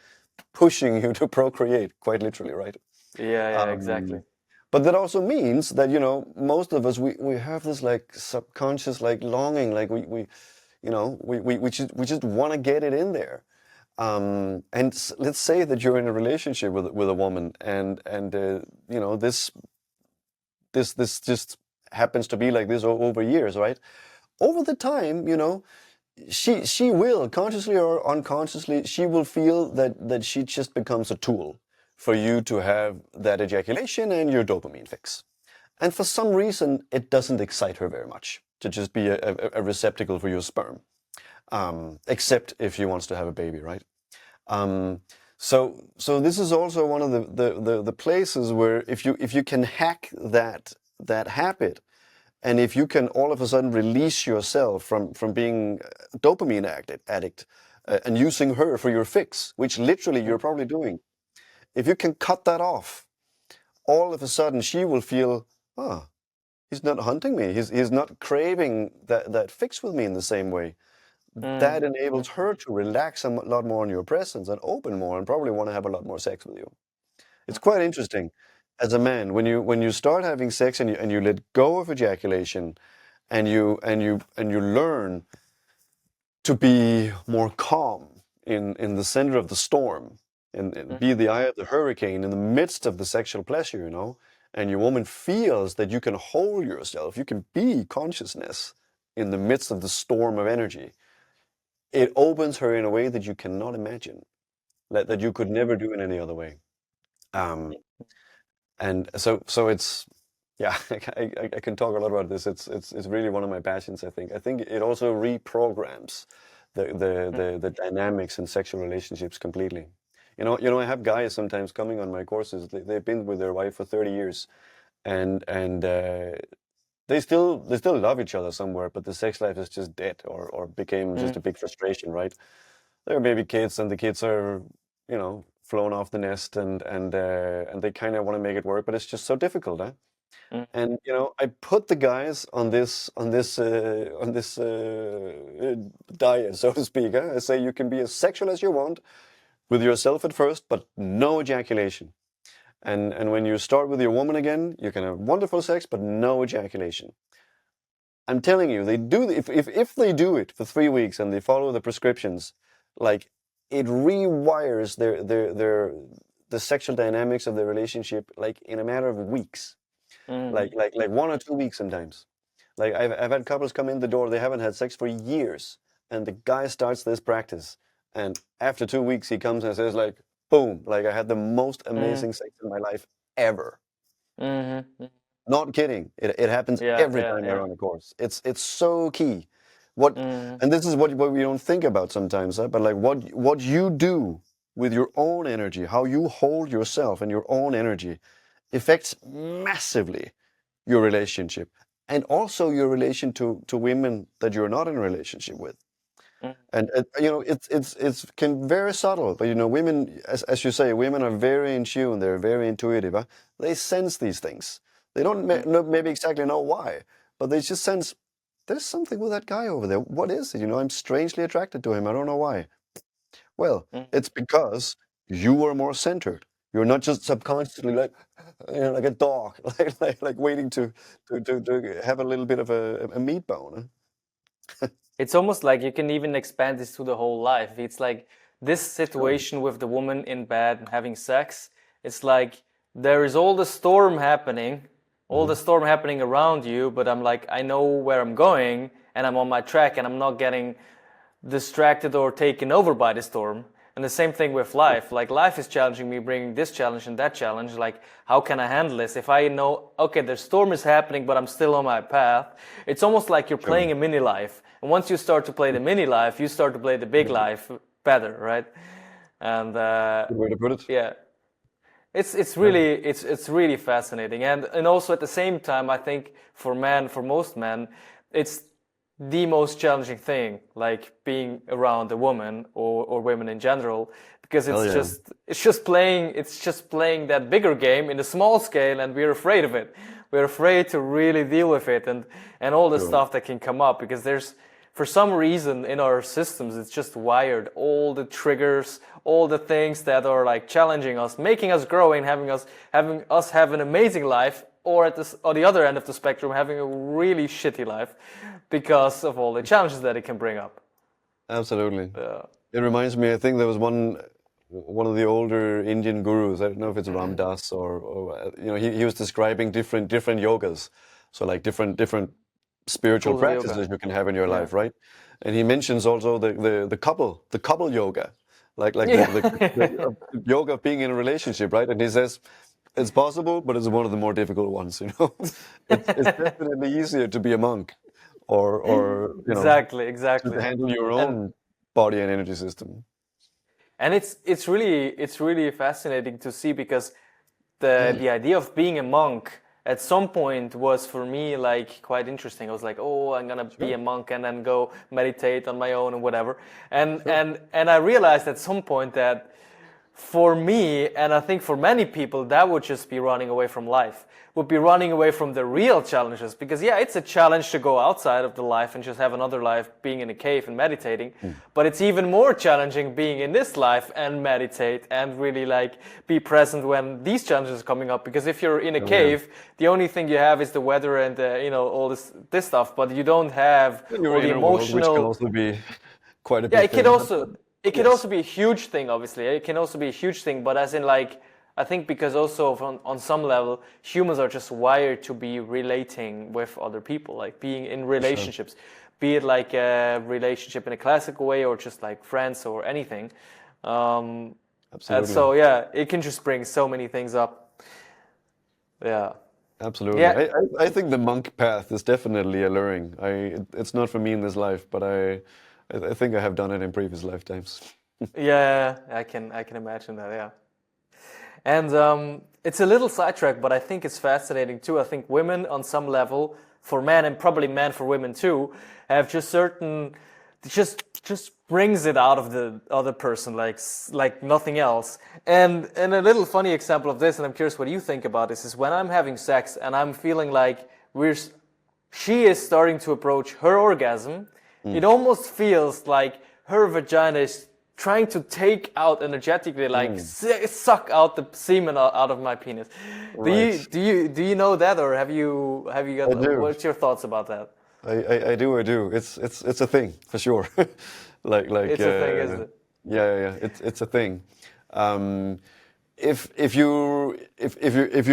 pushing you to procreate, quite literally, right? yeah, yeah, yeah, exactly. Um, but that also means that, you know, most of us, we have this like subconscious like longing, like we you know, we just want to get it in there. And let's say that you're in a relationship with a woman, and you know, this just happens to be like this over years, right? Over the time, you know, she will consciously or unconsciously, she will feel that she just becomes a tool for you to have that ejaculation and your dopamine fix. And for some reason, it doesn't excite her very much to just be a receptacle for your sperm, except if she wants to have a baby, right? Um, so this is also one of the places where if you can hack that habit, and if you can all of a sudden release yourself from being a dopamine addict, and using her for your fix, which literally you're probably doing, if you can cut that off, all of a sudden she will feel, oh, he's not hunting me. He's not craving that fix with me in the same way. That Mm, enables her to relax a lot more in your presence and open more and probably want to have a lot more sex with you. It's quite interesting. As a man, when you start having sex and you let go of ejaculation, and you learn to be more calm in the center of the storm, and be the eye of the hurricane in the midst of the sexual pleasure, you know, and your woman feels that you can hold yourself, you can be consciousness in the midst of the storm of energy. It opens her in a way that you cannot imagine, that you could never do in any other way. Um, and so it's, yeah, I can talk a lot about this. It's really one of my passions. I think it also reprograms the dynamics in sexual relationships completely. You know, I have guys sometimes coming on my courses. They've been with their wife for 30 years, and they still love each other somewhere, but the sex life is just dead, or became just mm, a big frustration, right? There are baby kids, and the kids are, flown off the nest, and they kind of want to make it work, but it's just so difficult, huh? mm, And I put the guys on this diet, so to speak. Huh? I say you can be as sexual as you want with yourself at first, but no ejaculation. And when you start with your woman again, you can have wonderful sex, but no ejaculation. I'm telling you, they do. If they do it for 3 weeks and they follow the prescriptions, like, it rewires the sexual dynamics of the relationship, like, in a matter of weeks, like mm, like like 1 or 2 weeks sometimes. Like, I've had couples come in the door, they haven't had sex for years, and the guy starts this practice, and after 2 weeks he comes and says, like, boom, like, I had the most mm, amazing sex in my life ever. mm, mm. Not kidding. It happens Yeah, every yeah, time I yeah. run a course. It's so key. What Mm, and this is what we don't think about sometimes, huh? But like, what you do with your own energy, how you hold yourself and your own energy, affects massively your relationship, and also your relation to women that you're not in a relationship with. mm, And it's can very subtle, but women, as you say, women are very in tune. They're very intuitive. Huh? They sense these things. They don't mm, maybe exactly know why, but they just sense. there's something with that guy over there. What is it? I'm strangely attracted to him. I don't know why. Well, Mm. it's because you are more centered. You're not just subconsciously like, like a dog, like waiting to have a little bit of a meat bone. It's almost like you can even expand this to the whole life. It's like this Sure. situation with the woman in bed and having sex. It's like there is all the storm happening, all the Hmm. storm happening around you, but I'm like, I know where I'm going and I'm on my track and I'm not getting distracted or taken over by the storm. And the same thing with life. Like life is challenging me, bringing this challenge and that challenge. Like, how can I handle this? If I know, okay, the storm is happening, but I'm still on my path. It's almost like you're Sure. playing a mini life. And once you start to play the mini life, you start to play the big life better, right? And Good way to put it. yeah, it's Yeah. really it's really fascinating, and also at the same time, I think for most men, it's the most challenging thing, like being around a woman or women in general, because Hell yeah. it's just playing that bigger game in a small scale, and we're afraid of it. We're afraid to really deal with it and all the Sure. stuff that can come up because there's for some reason in our systems it's just wired all the triggers, all the things that are like challenging us, making us grow and having us have an amazing life, or at this or the other end of the spectrum having a really shitty life because of all the challenges that it can bring up. Absolutely. uh, It reminds me, I think there was one of the older Indian gurus. I don't know if it's Ram Dass or he was describing different yogas. So like different spiritual Schools of yoga. practices you can have in your Yeah. life, right? And he mentions also the couple yoga, like Yeah. the yoga of being in a relationship, right? And he says it's possible, but it's one of the more difficult ones. It's definitely easier to be a monk or Exactly, to exactly. handle your And own body and energy system. it's really fascinating to see because the idea of being a monk at some point was for me like quite interesting. I was like, oh, I'm gonna be Sure, a monk and then go meditate on my own and whatever. And sure. and and I realized at some point that for me, and I think for many people, that would just be running away from life, would be running away from the real challenges. Because, yeah, it's a challenge to go outside of the life and just have another life being in a cave and meditating. Mm. But it's even more challenging being in this life and meditate and really like be present when these challenges are coming up. Because if you're in a Oh yeah. cave, the only thing you have is the weather and all this stuff, but you don't have And your all the inner world, which can emotional. also be quite a Yeah, big thing. it could Yes, also be a huge thing, obviously. It can also be a huge thing, but as in like I think because also on some level humans are just wired to be relating with other people, like being in for sure. relationships, be it like a relationship in a classical way or just like friends or anything. And Absolutely. so yeah, it can just bring so many things up. Yeah. Absolutely. Yeah. I think the monk path is definitely alluring. It's not for me in this life, but I think I have done it in previous lifetimes. Yeah, I can imagine that, yeah. And it's a little sidetrack, but I think it's fascinating too. I think women, on some level, for men and probably men for women too, have just certain, just brings it out of the other person like nothing else. And a little funny example of this, and I'm curious what you think about this, is when I'm having sex and I'm feeling like she is starting to approach her orgasm. It Mm. almost feels like her vagina is trying to take out energetically, like Mm. suck out the semen out of my penis. Do you Right. do you do you know that, or have you I got do. what's your thoughts about that? I do. It's a thing for sure. Like It's a thing, isn't it? yeah. It's a thing. Um, if you're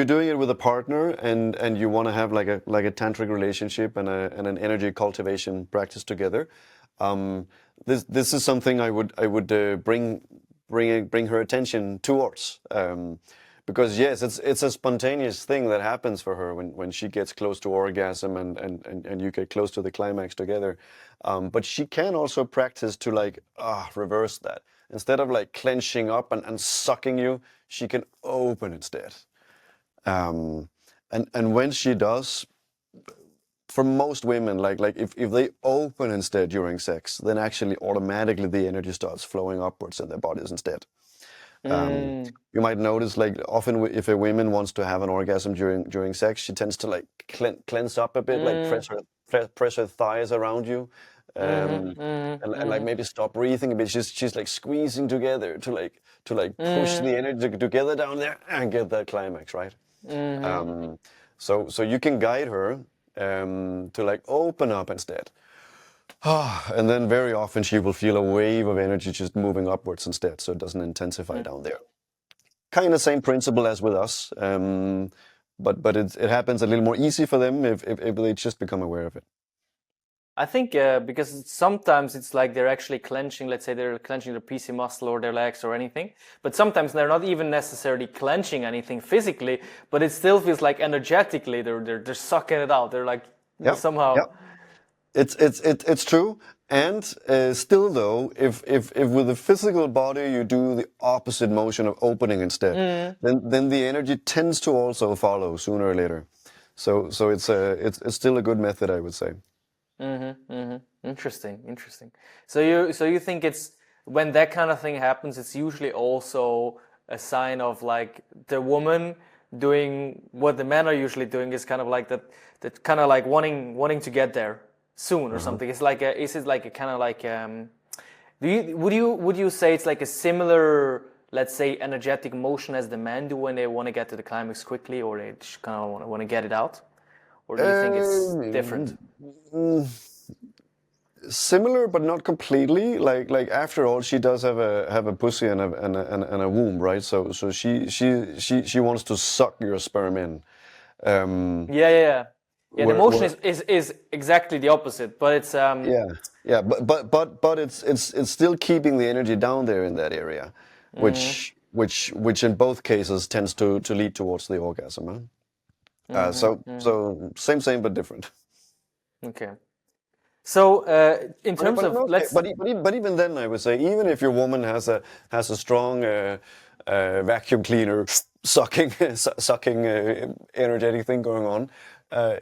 doing it with a partner and you want to have like a tantric relationship and an energy cultivation practice together, this is something I would bring her attention towards. Because yes, it's a spontaneous thing that happens for her when she gets close to orgasm and you get close to the climax together. But she can also practice to like reverse that. Instead of like clenching up and sucking you, she can open instead. Um, and when she does, for most women, like if they open instead during sex, then actually automatically the energy starts flowing upwards in their bodies instead. Mm, You might notice, like often if a woman wants to have an orgasm during sex, she tends to like cleanse up a bit, like mm, press her thighs around you, Mm-hmm. and like Mm-hmm. maybe stop breathing a bit. She's like squeezing together to like push Mm-hmm. the energy together down there and get that climax, right? Mm-hmm. So you can guide her to like open up instead. And then very often she will feel a wave of energy just moving upwards instead, so it doesn't intensify down there. Kind of same principle as with us, but it happens a little more easy for them if they just become aware of it. I think because sometimes it's like they're actually clenching, let's say they're clenching their PC muscle or their legs or anything, but sometimes they're not even necessarily clenching anything physically, but it still feels like energetically they're sucking it out. They're like Yeah, yeah. somehow. It's true. And still though, if with the physical body you do the opposite motion of opening instead, then the energy tends to also follow sooner or later. So it's still a good method, I would say. Mm-hmm, mm-hmm. Interesting. So you think it's when that kind of thing happens, it's usually also a sign of like the woman doing what the men are usually doing is kind of like that kind of like wanting to get there soon or Uh-huh. something. Is it like a kind of like would you say it's like a similar, let's say, energetic motion as the men do when they want to get to the climax quickly, or they just kind of want to get it out? Or do you think it's different? Mm, Similar, but not completely. Like after all, she does have a pussy and a womb, right? So she wants to suck your sperm in. Yeah. The motion Where is exactly the opposite, but it's yeah, yeah, but it's still keeping the energy down there in that area, mm-hmm, which in both cases tends to lead towards the orgasm. Huh? So mm-hmm. so same but different. Okay. So in But, terms but, of okay, let's but even then, I would say, even if your woman has a strong vacuum cleaner sucking sucking energetic thing going on,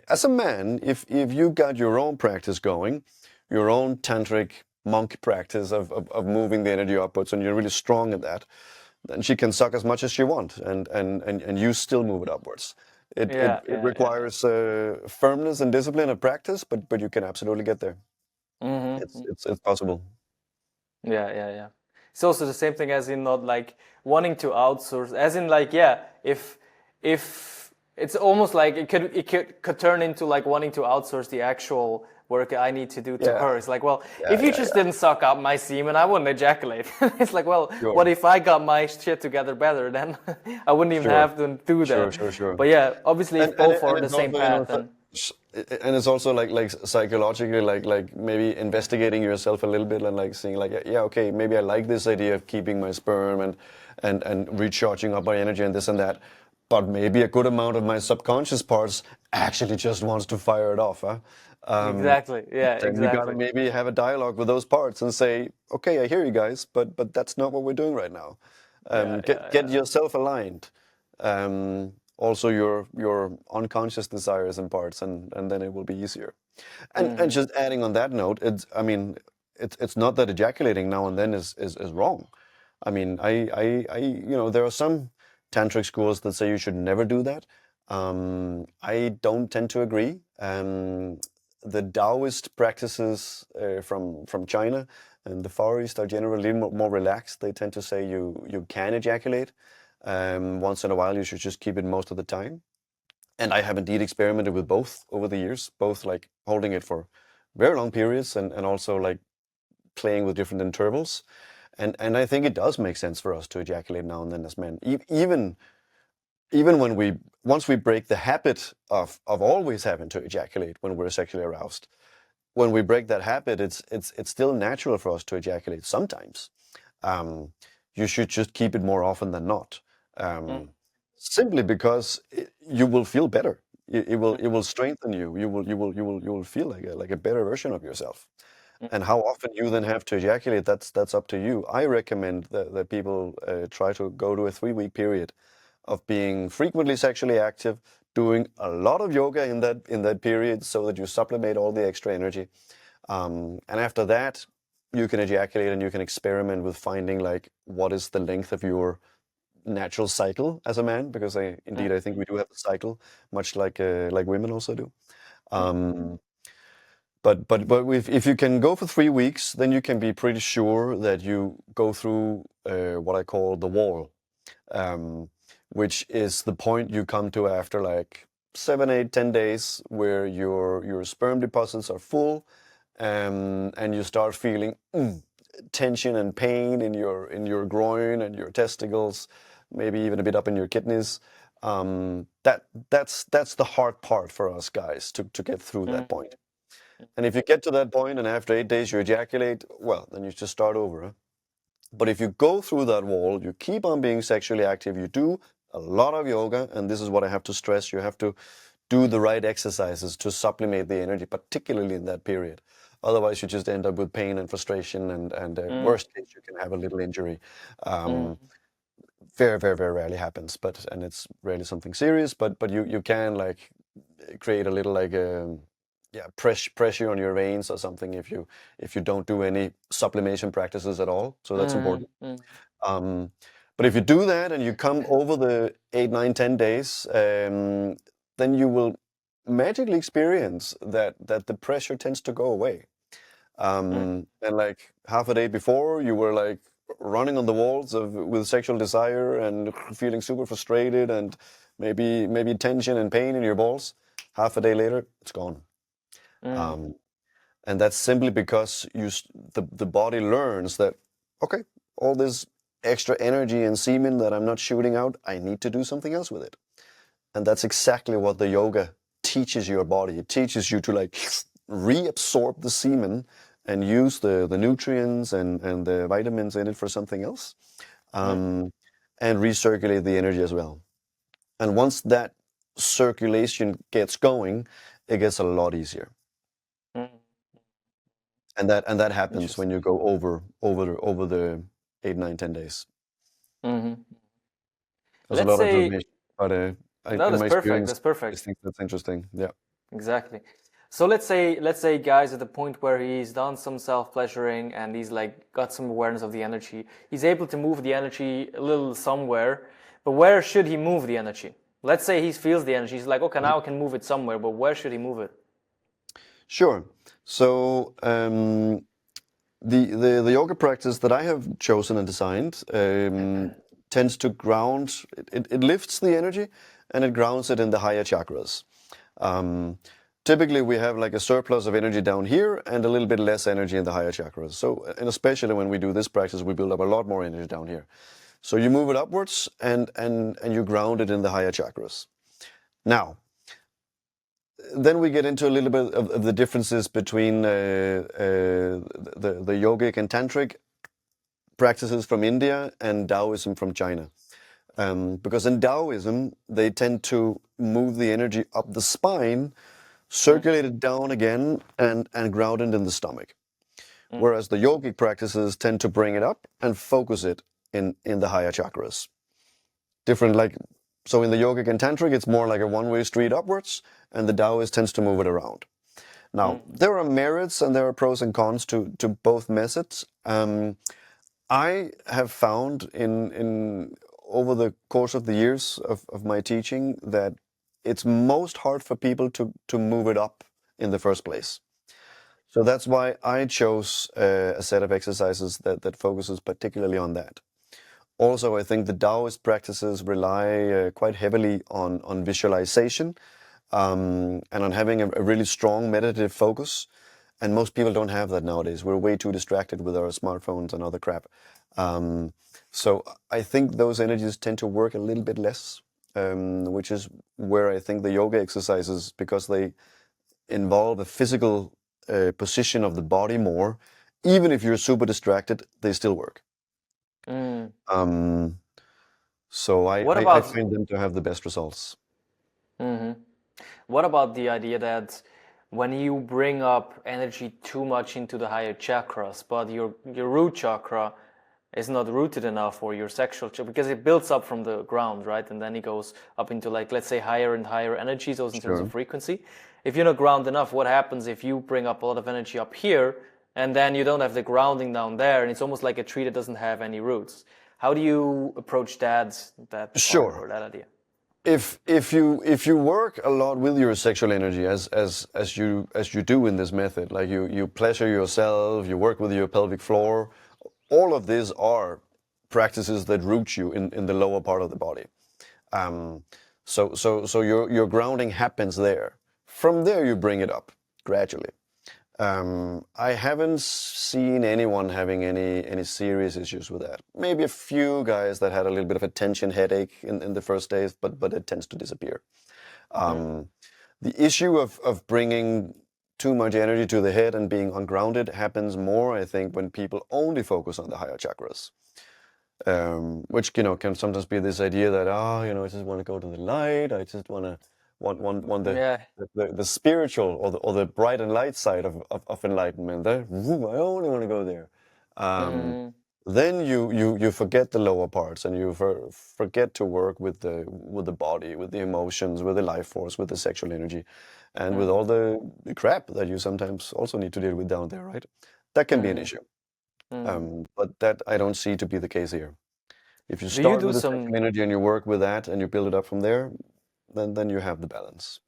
as a man, if you got your own practice going, your own tantric monk practice of moving the energy upwards, and you're really strong in that, then she can suck as much as she wants, and you still move it upwards. It yeah. requires firmness and discipline of practice, but you can absolutely get there. Mm-hmm. It's possible. Yeah. It's also the same thing as in not like wanting to outsource, as in like if it's almost like it could turn into like wanting to outsource the actual work I need to do to Yeah, her. It's like, well, yeah, if you yeah, just yeah. didn't suck up my semen, I wouldn't ejaculate. It's like, well, what Sure, if I got my shit together better? Then I wouldn't even sure, have to do sure, that. sure, sure. But yeah, obviously, if And both are on the it's same also, path, then and it's also like psychologically like maybe investigating yourself a little bit and like seeing like yeah, okay, maybe I like this idea of keeping my sperm and recharging up my energy and this and that, but maybe a good amount of my subconscious parts actually just wants to fire it off, huh? Um, exactly, yeah, then you gotta exactly. maybe have a dialogue with those parts and say, okay, I hear you guys, but that's not what we're doing right now. Yeah, Get yourself aligned. Also your unconscious desires and parts, and then it will be easier. And Mm-hmm. just adding on that note, it's not that ejaculating now and then is wrong. I mean, there are some tantric schools that say you should never do that. I don't tend to agree. The Taoist practices from China and the Far East are generally more relaxed. They tend to say you can ejaculate. Once in a while, you should just keep it most of the time. And I have indeed experimented with both over the years, both like holding it for very long periods and also like playing with different intervals. And I think it does make sense for us to ejaculate now and then as men, even when once we break the habit of always having to ejaculate when we're sexually aroused. When we break that habit, it's still natural for us to ejaculate sometimes. Um, you should just keep it more often than not, um, simply because you will feel better. It will strengthen you. You will feel like a better version of yourself. And how often you then have to ejaculate, that's up to you. I recommend that people try to go to a 3-week period of being frequently sexually active, doing a lot of yoga in that period, so that you supplement all the extra energy. And after that, you can ejaculate and you can experiment with finding like what is the length of your natural cycle as a man, because I think we do have a cycle, much like women also do. Um, But if you can go for 3 weeks, then you can be pretty sure that you go through what I call the wall, um, which is the point you come to after like 7, 8, 10 days, where your sperm deposits are full, and you start feeling tension and pain in your groin and your testicles, maybe even a bit up in your kidneys. That's the hard part for us guys to get through that Mm. point. And if you get to that point and after 8 days you ejaculate, well, then you just start over. Huh? But if you go through that wall, you keep on being sexually active, you do a lot of yoga, and this is what I have to stress, you have to do the right exercises to supplement the energy, particularly in that period. Otherwise, you just end up with pain and frustration, and Mm. worst case, you can have a little injury. Mm. Very, very, very rarely happens, and it's rarely something serious. But you can like create a little like yeah, pressure on your veins or something if you don't do any sublimation practices at all. So that's Mm. important. Mm. Um, but if you do that and you come over the 8, 9, 10 days, then you will magically experience that the pressure tends to go away. Mm. And like half a day before, you were like running on the walls with sexual desire and feeling super frustrated and maybe tension and pain in your balls. Half a day later, it's gone. Mm. Um, and that's simply because the body learns that, okay, all this extra energy and semen that I'm not shooting out, I need to do something else with it. And that's exactly what the yoga teaches your body. It teaches you to like reabsorb the semen and use the nutrients and the vitamins in it for something else, Mm. and recirculate the energy as well. And once that circulation gets going, it gets a lot easier. Mm. And that happens when Interesting. you go over the 8, 9, 10 days. Hmm. There's a Let's lot of say information, but no, in that's my perfect. experience, That's I perfect. think that's interesting. Yeah. Exactly. So let's say guys at the point where he's done some self-pleasuring and he's like got some awareness of the energy. He's able to move the energy a little somewhere, but where should he move the energy? Let's say he feels the energy. He's like, okay, now I can move it somewhere, but where should he move it? Sure. So the yoga practice that I have chosen and designed tends to ground. It lifts the energy and it grounds it in the higher chakras. Um, Typically, we have like a surplus of energy down here and a little bit less energy in the higher chakras. So, and especially when we do this practice, we build up a lot more energy down here. So you move it upwards and you ground it in the higher chakras. Now, then we get into a little bit of the differences between the yogic and tantric practices from India and Taoism from China. Because in Taoism, they tend to move the energy up the spine, Mm. circulate it down again, and ground it in the stomach. Mm. Whereas the yogic practices tend to bring it up and focus it in the higher chakras. Different, like, so in the yogic and tantric, it's more like a one-way street upwards, and the Taoist tends to move it around. Now, Mm. there are merits and there are pros and cons to both methods. I have found in over the course of the years of my teaching that it's most hard for people to move it up in the first place. So that's why I chose a set of exercises that focuses particularly on that. Also, I think the Taoist practices rely quite heavily on visualization, and on having a really strong meditative focus. And most people don't have that nowadays. We're way too distracted with our smartphones and other crap. Um, so I think those energies tend to work a little bit less, which is where I think the yoga exercises, because they involve a physical position of the body more, even if you're super distracted, they still work. Mm. Um, so What I about find them to have the best results. mhm. What about the idea that when you bring up energy too much into the higher chakras, but your root chakra is not rooted enough, or your sexual chakra, because it builds up from the ground, right? And then it goes up into, like, let's say higher and higher energies, those in terms of Sure. frequency. If you're not ground enough, what happens if you bring up a lot of energy up here and then you don't have the grounding down there, and it's almost like a tree that doesn't have any roots? How do you approach that part Sure. or that idea? if you work a lot with your sexual energy as you do in this method, like you pleasure yourself, you work with your pelvic floor, all of these are practices that root you in the lower part of the body. Um, so your grounding happens there. From there you bring it up gradually. I haven't seen anyone having any serious issues with that. Maybe a few guys that had a little bit of a tension headache in the first days, but it tends to disappear. The issue of bringing too much energy to the head and being ungrounded happens more, I think, when people only focus on the higher chakras. Which can sometimes be this idea that I just want to go to the light. I just want Yeah. the spiritual or the bright and light side of enlightenment. I only want to go there. Mm, Then you forget the lower parts, and you forget to work with the body, with the emotions, with the life force, with the sexual energy, and with all the crap that you sometimes also need to deal with down there, right? That can be an issue. But that I don't see to be the case here. If you Do you start do with the sexual some? energy and you work with that and you build it up from there, then you have the balance.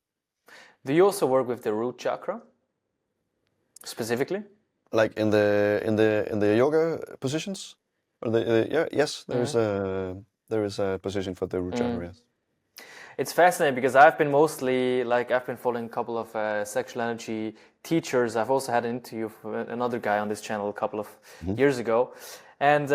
Do you also work with the root chakra specifically? Like in the yoga positions, or yes, there is a position for the root chakra. Yes. It's fascinating because I've been mostly I've been following a couple of sexual energy teachers. I've also had an interview with another guy on this channel a couple of years ago, and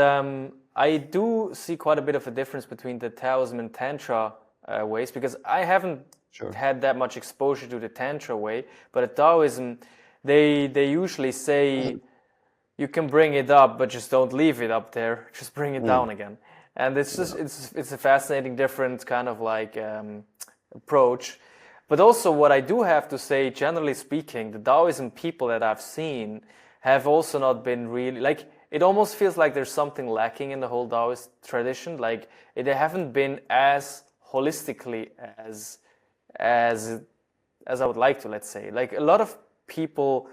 I do see quite a bit of a difference between the Taoism and Tantra ways, because I haven't Sure. had that much exposure to the Tantra way, but at Taoism, they usually say you can bring it up, but just don't leave it up there. Just bring it down again. And it's just it's a fascinating, different kind of approach. But also, what I do have to say, generally speaking, the Taoism people that I've seen have also not been really It almost feels like there's something lacking in the whole Taoist tradition. They haven't been as holistically as I would like to. Let's say, a lot of people.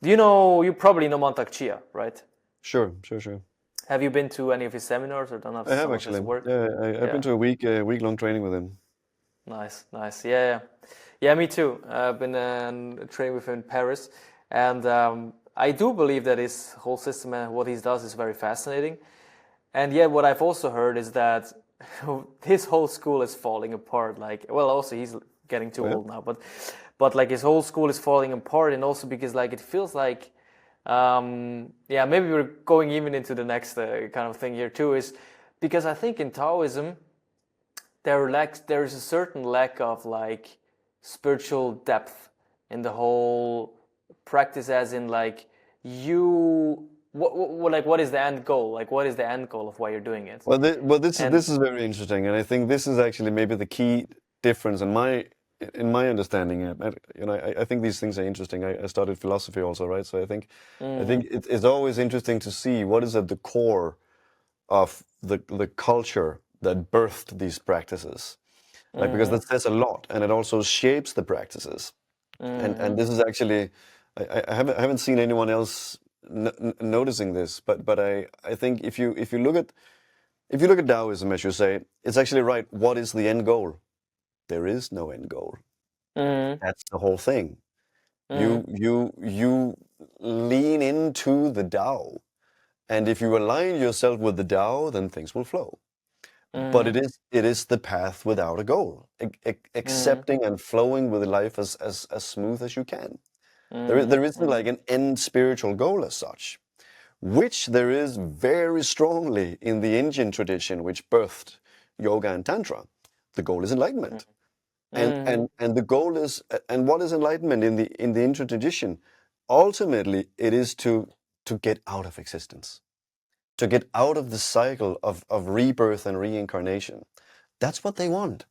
You probably know Mantak Chia, right? Sure. Have you been to any of his seminars or done I have some of his actually. work? Yeah, I've been to a week-long training with him. Nice. Yeah, me too. I've been training with him in Paris, and I do believe that his whole system and what he does is very fascinating. And yet, what I've also heard is that his whole school is falling apart. Also he's getting too Oh, yeah? old now, but his whole school is falling apart, and also because it feels like, maybe we're going even into the next kind of thing here too, is because I think in Taoism there is a certain lack of spiritual depth in the whole practice, as in what is the end goal? What is the end goal of why you're doing it? Well, this And is very interesting, and I think this is actually maybe the key difference in my understanding. I think these things are interesting. I studied philosophy also, right? So I think it's always interesting to see what is at the core of the culture that birthed these practices, because that says a lot, and it also shapes the practices. And this is actually, I haven't seen anyone else noticing this, but I think if you look at Taoism, as you say, it's actually right. What is the end goal? There is no end goal. That's the whole thing. You lean into the Tao, and if you align yourself with the Tao, then things will flow. But it is the path without a goal, accepting and flowing with life as smooth as you can. There isn't like an end spiritual goal as such, which there is very strongly in the Indian tradition, which birthed yoga and tantra. The goal is enlightenment. And the goal is, and what is enlightenment in the Indian tradition? Ultimately, it is to get out of existence, to get out of the cycle of rebirth and reincarnation. That's what they want.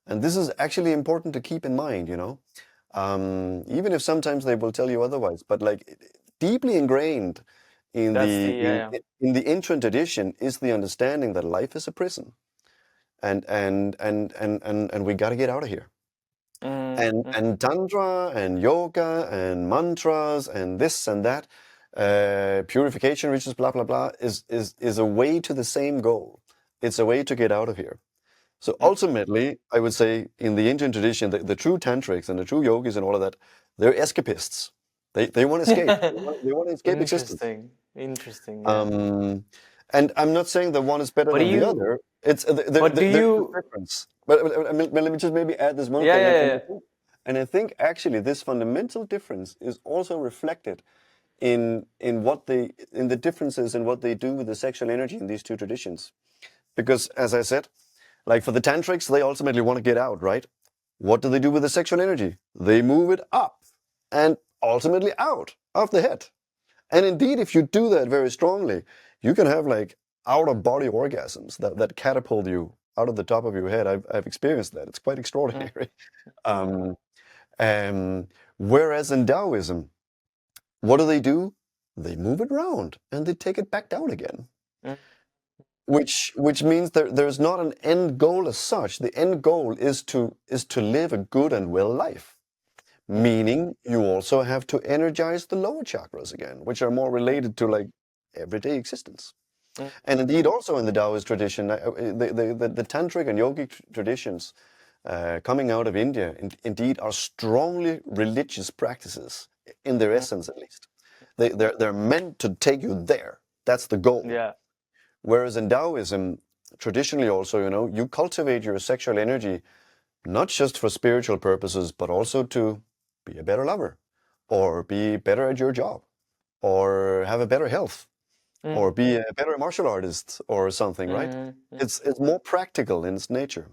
And this is actually important to keep in mind, even if sometimes they will tell you otherwise, but deeply ingrained in that's the in the Indian tradition is the understanding that life is a prison, and we got to get out of here. And tantra and yoga and mantras and this and that, purification rituals, blah blah blah, is a way to the same goal. It's a way to get out of here. So ultimately, I would say in the Indian tradition, the true tantrics and the true yogis and all of that, they're escapists. They want to escape. They want to escape existence. Interesting, yeah. Um, and I'm not saying that one is better But do than the you, other. It's but do there's a you, difference. But let me just maybe add this one yeah, thing. yeah, yeah. And I think actually this fundamental difference is also reflected in what they in the differences in what they do with the sexual energy in these two traditions. Because as I said, like for the tantrics, they ultimately want to get out, right? What do they do with the sexual energy? They move it up and ultimately out of the head. And indeed, if you do that very strongly, you can have like out of body orgasms that catapult you out of the top of your head. I've experienced that. It's quite Mm, extraordinary. Um, um, Whereas in Taoism, what do? They move it around and they take it back down again. mm, Which means there's not an end goal as such. The end goal is to live a good and well life. mm, Meaning you also have to energize the lower chakras again, which are more mm, related to like everyday existence. mm, And indeed, also in the Taoist tradition, the tantric and yogic traditions coming out of India, indeed, are strongly religious practices in their mm. essence, at least. They're meant to take you there. That's the goal. Yeah. Whereas in Taoism, traditionally also, you cultivate your sexual energy not just for spiritual purposes, but also to be a better lover, or be better at your job, or have a better health, Mm, or be a better martial artist or something, right? mm, mm, It's more practical in its nature.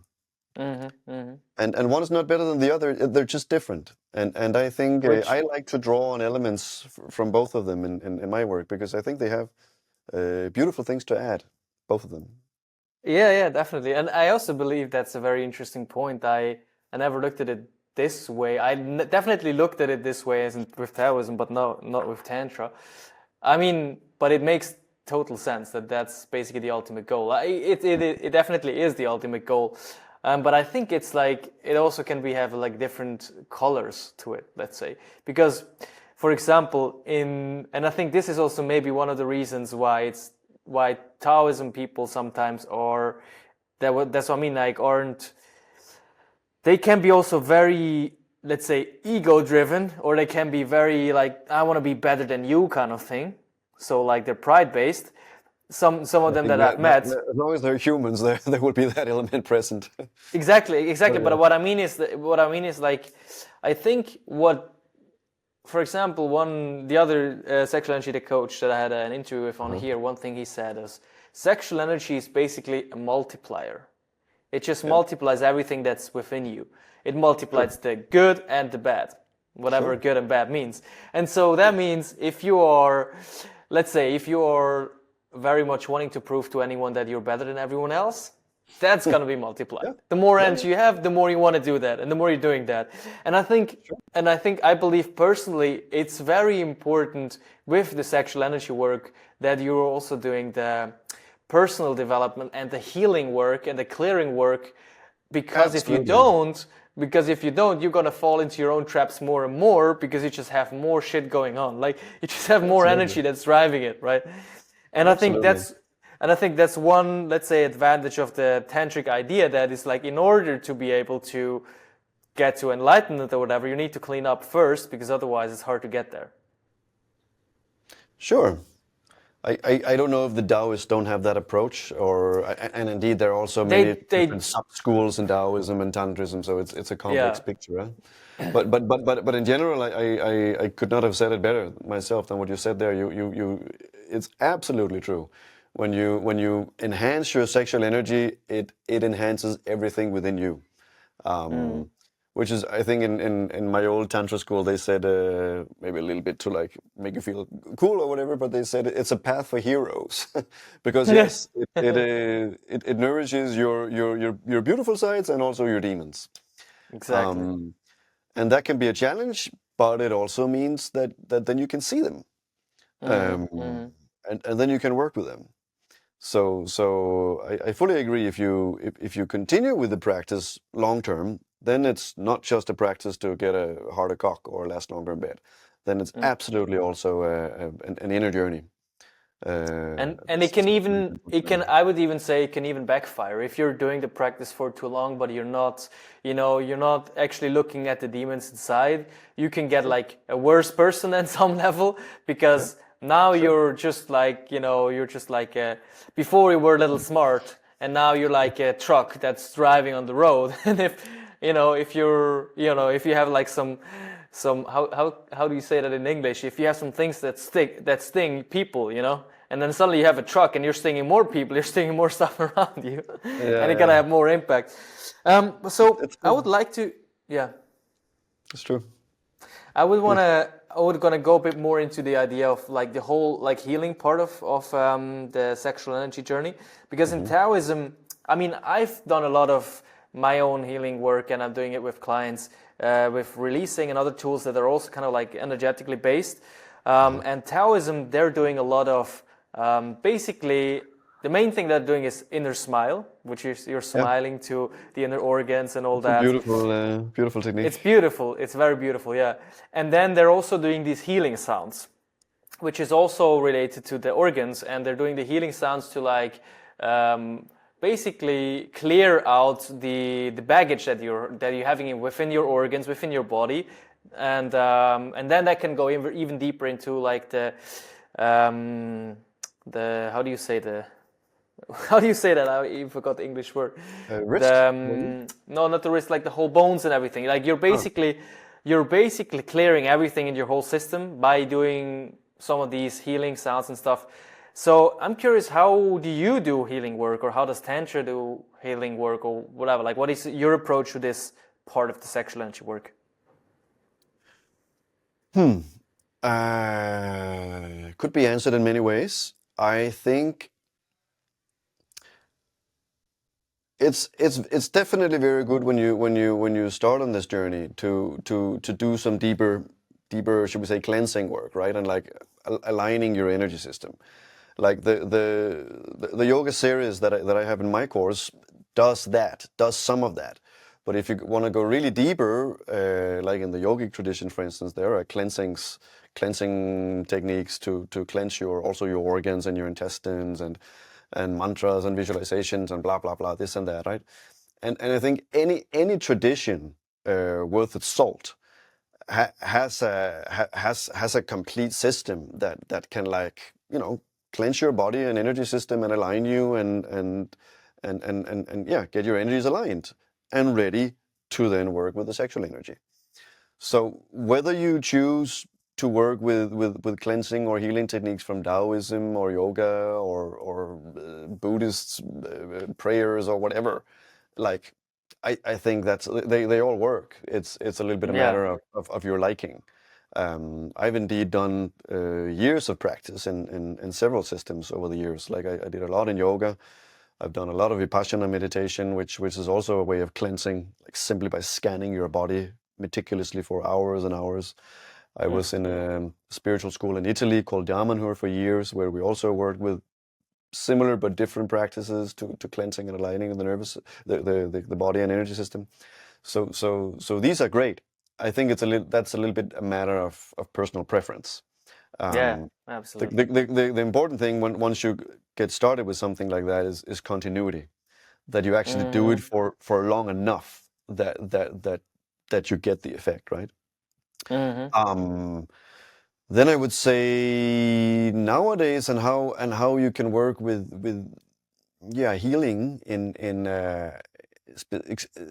mm, mm. And one is not better than the other. They're just different. And I think Which, I like to draw on elements from both of them in my work because I think they have beautiful things to add, both of them. yeah, yeah, definitely. And I also believe that's a very interesting point. I never looked at it this way. Definitely looked at it this way as in with Taoism, but no, not with Tantra. I mean, but it makes total sense that that's basically the ultimate goal. It definitely is the ultimate goal. But I think it's like it also can be have like different colors to it, let's say. Because for example, and I think this is also maybe one of the reasons why Taoism people sometimes are that's what I mean, like aren't they can be also very, let's say, ego driven, or they can be very like I want to be better than you kind of thing. So like they're pride based. Some of I them think that I've met. as long as they're humans, there will be that element present. Exactly, exactly. But But what I mean is like, I think what, for example, the other sexual energy coach that I had an interview with on here, one thing he said is sexual energy is basically a multiplier. It just yeah, multiplies everything that's within you. It sure, multiplies the good and the bad, whatever sure. good and bad means. And so that means if you are, let's say, if you are very much wanting to prove to anyone that you're better than everyone else, that's going to be multiplied. Yeah, The more yeah, yeah, energy you have, the more you want to do that, and the more you're doing that. And sure. I believe personally, it's very important with the sexual energy work that you're also doing the personal development and the healing work and the clearing work, because if you Absolutely. don't, you're gonna fall into your own traps more and more because you just have more shit going on. Like you just have more Absolutely. energy that's driving it, right? And I think Absolutely. that's one, let's say, advantage of the tantric idea, that is like in order to be able to get to enlightenment or whatever, you need to clean up first, because otherwise it's hard to get there. Sure. I don't know if the Taoists don't have that approach, and indeed there are also many They different sub-schools in Taoism and Tantrism, so it's a complex yeah. picture. Huh? But in general, I could not have said it better myself than what you said there. It's absolutely true. When you enhance your sexual energy, it enhances everything within you. Mm. Um, which is, I think, in my old tantra school, they said maybe a little bit to like make you feel cool or whatever, but they said it's a path for heroes, because yes, it nourishes your beautiful sides and also your demons, Exactly. um, and that can be a challenge, but it also means that then you can see them, Mm, um, mm, and then you can work with them. So I fully agree. If you continue with the practice long term, then it's not just a practice to get a harder cock or last longer in bed. Then it's mm. absolutely also an inner journey. And it can even I would even say it can even backfire if you're doing the practice for too long, but you're not actually looking at the demons inside. You can get like a worse person at some level, because now you're just like, before you were a little smart, and now you're like a truck that's driving on the road. And if you have like some how do you say that in English? If you have some things that sting people, and then suddenly you have a truck and you're stinging more people, you're stinging more stuff around you, and it's gonna have more impact. So I would like to, yeah. It's true. I would gonna go a bit more into the idea of like the whole like healing part of the sexual energy journey, because in Taoism, I mean, I've done a lot of my own healing work, and I'm doing it with clients, with releasing and other tools that are also kind of like energetically based. And Taoism, they're doing a lot of basically. The main thing they're doing is inner smile, which is you're smiling to the inner organs and all that. Beautiful technique. It's beautiful. It's very beautiful, yeah. And then they're also doing these healing sounds, which is also related to the organs. And they're doing the healing sounds to like basically clear out the baggage that you're having within your organs, within your body, and then that can go even deeper into like the how do you say that? I even forgot the English word. Wrist? No, not the wrist. Like the whole bones and everything. Like you're basically clearing everything in your whole system by doing some of these healing sounds and stuff. So I'm curious, how do you do healing work, or how does Tantra do healing work, or whatever? Like, what is your approach to this part of the sexual energy work? Could be answered in many ways. I think it's definitely very good when you start on this journey to do some deeper, should we say, cleansing work, right? And like aligning your energy system. Like the yoga series that I have in my course does some of that. But if you want to go really deeper, like in the yogic tradition, for instance, there are cleansing techniques to cleanse your organs and your intestines, and mantras and visualizations and blah blah blah, this and that, right? And I think any tradition worth its salt has a complete system that can, like, cleanse your body and energy system and align you and yeah, get your energies aligned and ready to then work with the sexual energy. So whether you choose to work with cleansing or healing techniques from Taoism or yoga or Buddhist prayers or whatever, like I think that's they all work. It's a little bit a matter of your liking. I've indeed done years of practice in several systems over the years. Like I did a lot in yoga. I've done a lot of Vipassana meditation, which is also a way of cleansing, like simply by scanning your body meticulously for hours and hours. I was in a spiritual school in Italy called Damanhur for years, where we also worked with similar but different practices to cleansing and aligning the body and energy system. So these are great. I think that's a little bit a matter of personal preference. Yeah, absolutely. The important thing once you get started with something like that is continuity. That you actually do it for long enough that you get the effect, right? Then I would say nowadays, and how you can work with healing in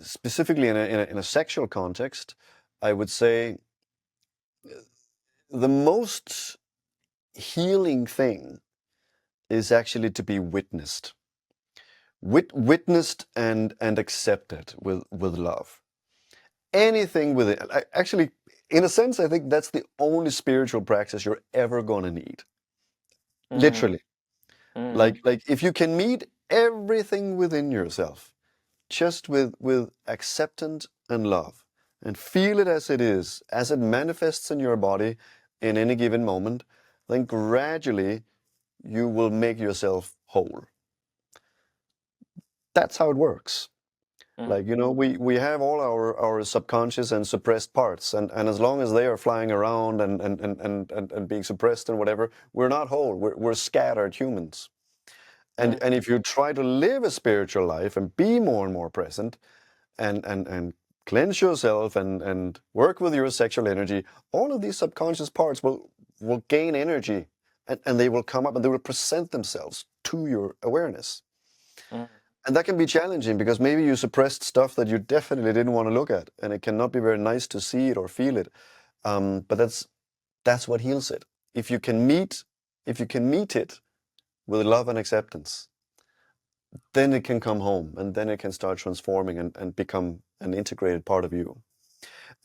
specifically in a sexual context. I would say the most healing thing is actually to be witnessed, witnessed and accepted with love. Anything with it, actually, in a sense, I think that's the only spiritual practice you're ever gonna need. Literally, like if you can meet everything within yourself, just with acceptance and love, and feel it as it is, as it manifests in your body in any given moment, then gradually you will make yourself whole. That's how it works. Like, we have all our subconscious and suppressed parts, and as long as they are flying around and being suppressed and whatever, we're not whole. We're scattered humans. And if you try to live a spiritual life and be more and more present and cleanse yourself and work with your sexual energy, all of these subconscious parts will gain energy, and they will come up and they will present themselves to your awareness. Mm. And that can be challenging because maybe you suppressed stuff that you definitely didn't want to look at, and it cannot be very nice to see it or feel it. But that's what heals it. If you can meet it with love and acceptance, then it can come home, and then it can start transforming and become an integrated part of you.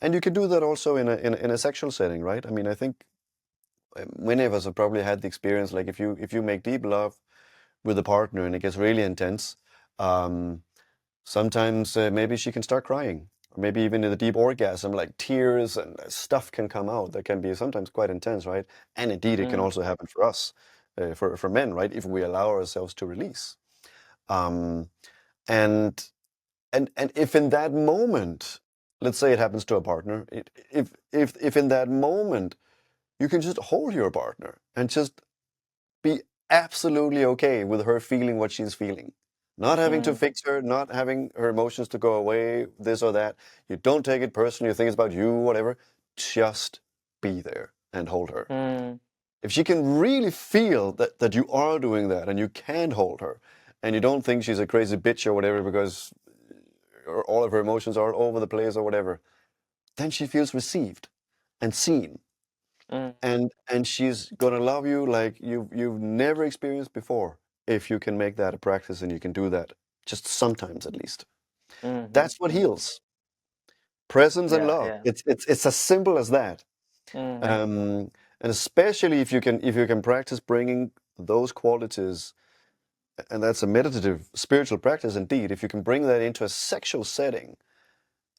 And you can do that also in a sexual setting, right? I mean, I think many of us have probably had the experience, like if you make deep love with a partner and it gets really intense, sometimes maybe she can start crying, or maybe even in the deep orgasm, like tears and stuff can come out that can be sometimes quite intense, right? And indeed, it can also happen for us, for men, right? If we allow ourselves to release. Um, and if in that moment, let's say it happens to a partner, if in that moment you can just hold your partner and just be absolutely okay with her feeling what she's feeling, not having to fix her, not having her emotions to go away, this or that. You don't take it personally, you think it's about you, whatever. Just be there and hold her. If she can really feel that you are doing that and you can hold her, and you don't think she's a crazy bitch or whatever because all of her emotions are all over the place or whatever, then she feels received and seen. And she's gonna love you like you've never experienced before, if you can make that a practice, and you can do that just sometimes at least. That's what heals. Presence and Yeah, love. yeah. It's as simple as that. And especially if you can practice bringing those qualities, and that's a meditative spiritual practice indeed. If you can bring that into a sexual setting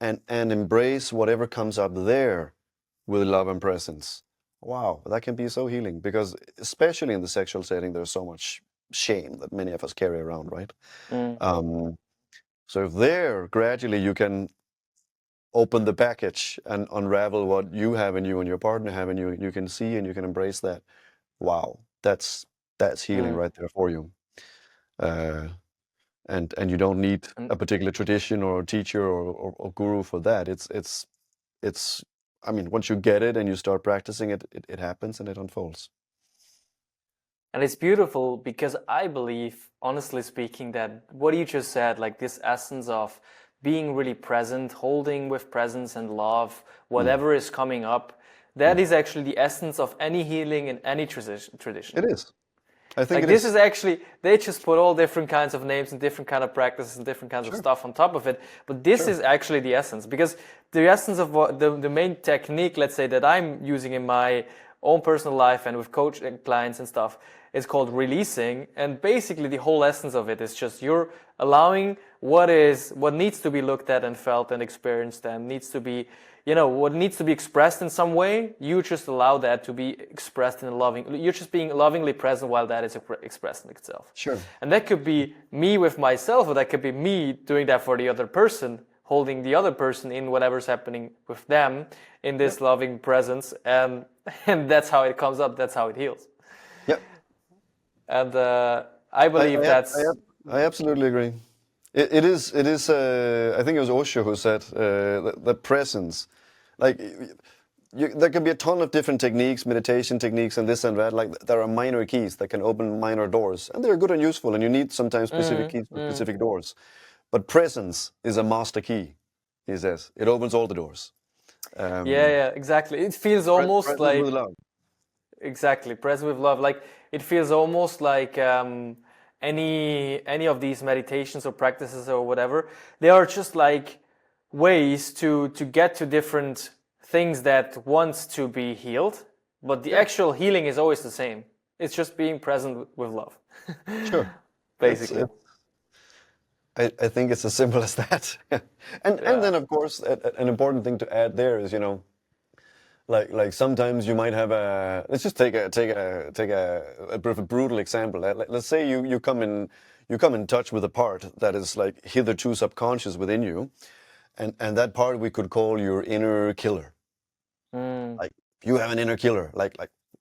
and embrace whatever comes up there with love and presence, wow, that can be so healing, because especially in the sexual setting, there's so much shame that many of us carry around, right? So if there gradually you can open the package and unravel what you have in you and your partner have in you, you can see and you can embrace that. Wow, that's healing right there for you. And you don't need And a particular tradition or a teacher or guru for that. It's I mean, once you get it and you start practicing it, it happens and it unfolds. And it's beautiful because I believe, honestly speaking, that what you just said, like this essence of being really present, holding with presence and love, whatever is coming up, that is actually the essence of any healing in any tradition. It is. I think Like it this is. is actually, they just put all different kinds of names and different kind of practices and different kinds of Sure. stuff on top of it. But this is actually the essence, because the essence of what the main technique, let's say, that I'm using in my own personal life and with coaching clients and stuff, is called releasing. And basically the whole essence of it is just you're allowing what needs to be looked at and felt and experienced and needs to be, what needs to be expressed in some way, you just allow that to be expressed in a loving, you're just being lovingly present while that is expressed in itself. Sure. And that could be me with myself, or that could be me doing that for the other person, holding the other person in whatever's happening with them in this loving presence. And that's how it comes up, that's how it heals. Yep. And I believe that's... I absolutely agree. It is. I think it was Osho who said the presence. Like, there can be a ton of different techniques, meditation techniques, and this and that. Like, there are minor keys that can open minor doors, and they're good and useful. And you need sometimes specific keys for specific doors. But presence is a master key, he says. It opens all the doors. Yeah, exactly. It feels almost Presence with like... love. Exactly, present with love. Like it feels almost like any of these meditations or practices or whatever. They are just like ways to get to different things that wants to be healed, but the actual healing is always the same. It's just being present with love. Sure. Basically. I think it's as simple as that. And then of course an important thing to add there is, like sometimes you might have let's just take a bit of a brutal example. Let's say you come in, you come in touch with a part that is like hitherto subconscious within you, and that part we could call your inner killer. Mm. Like you have an inner killer, like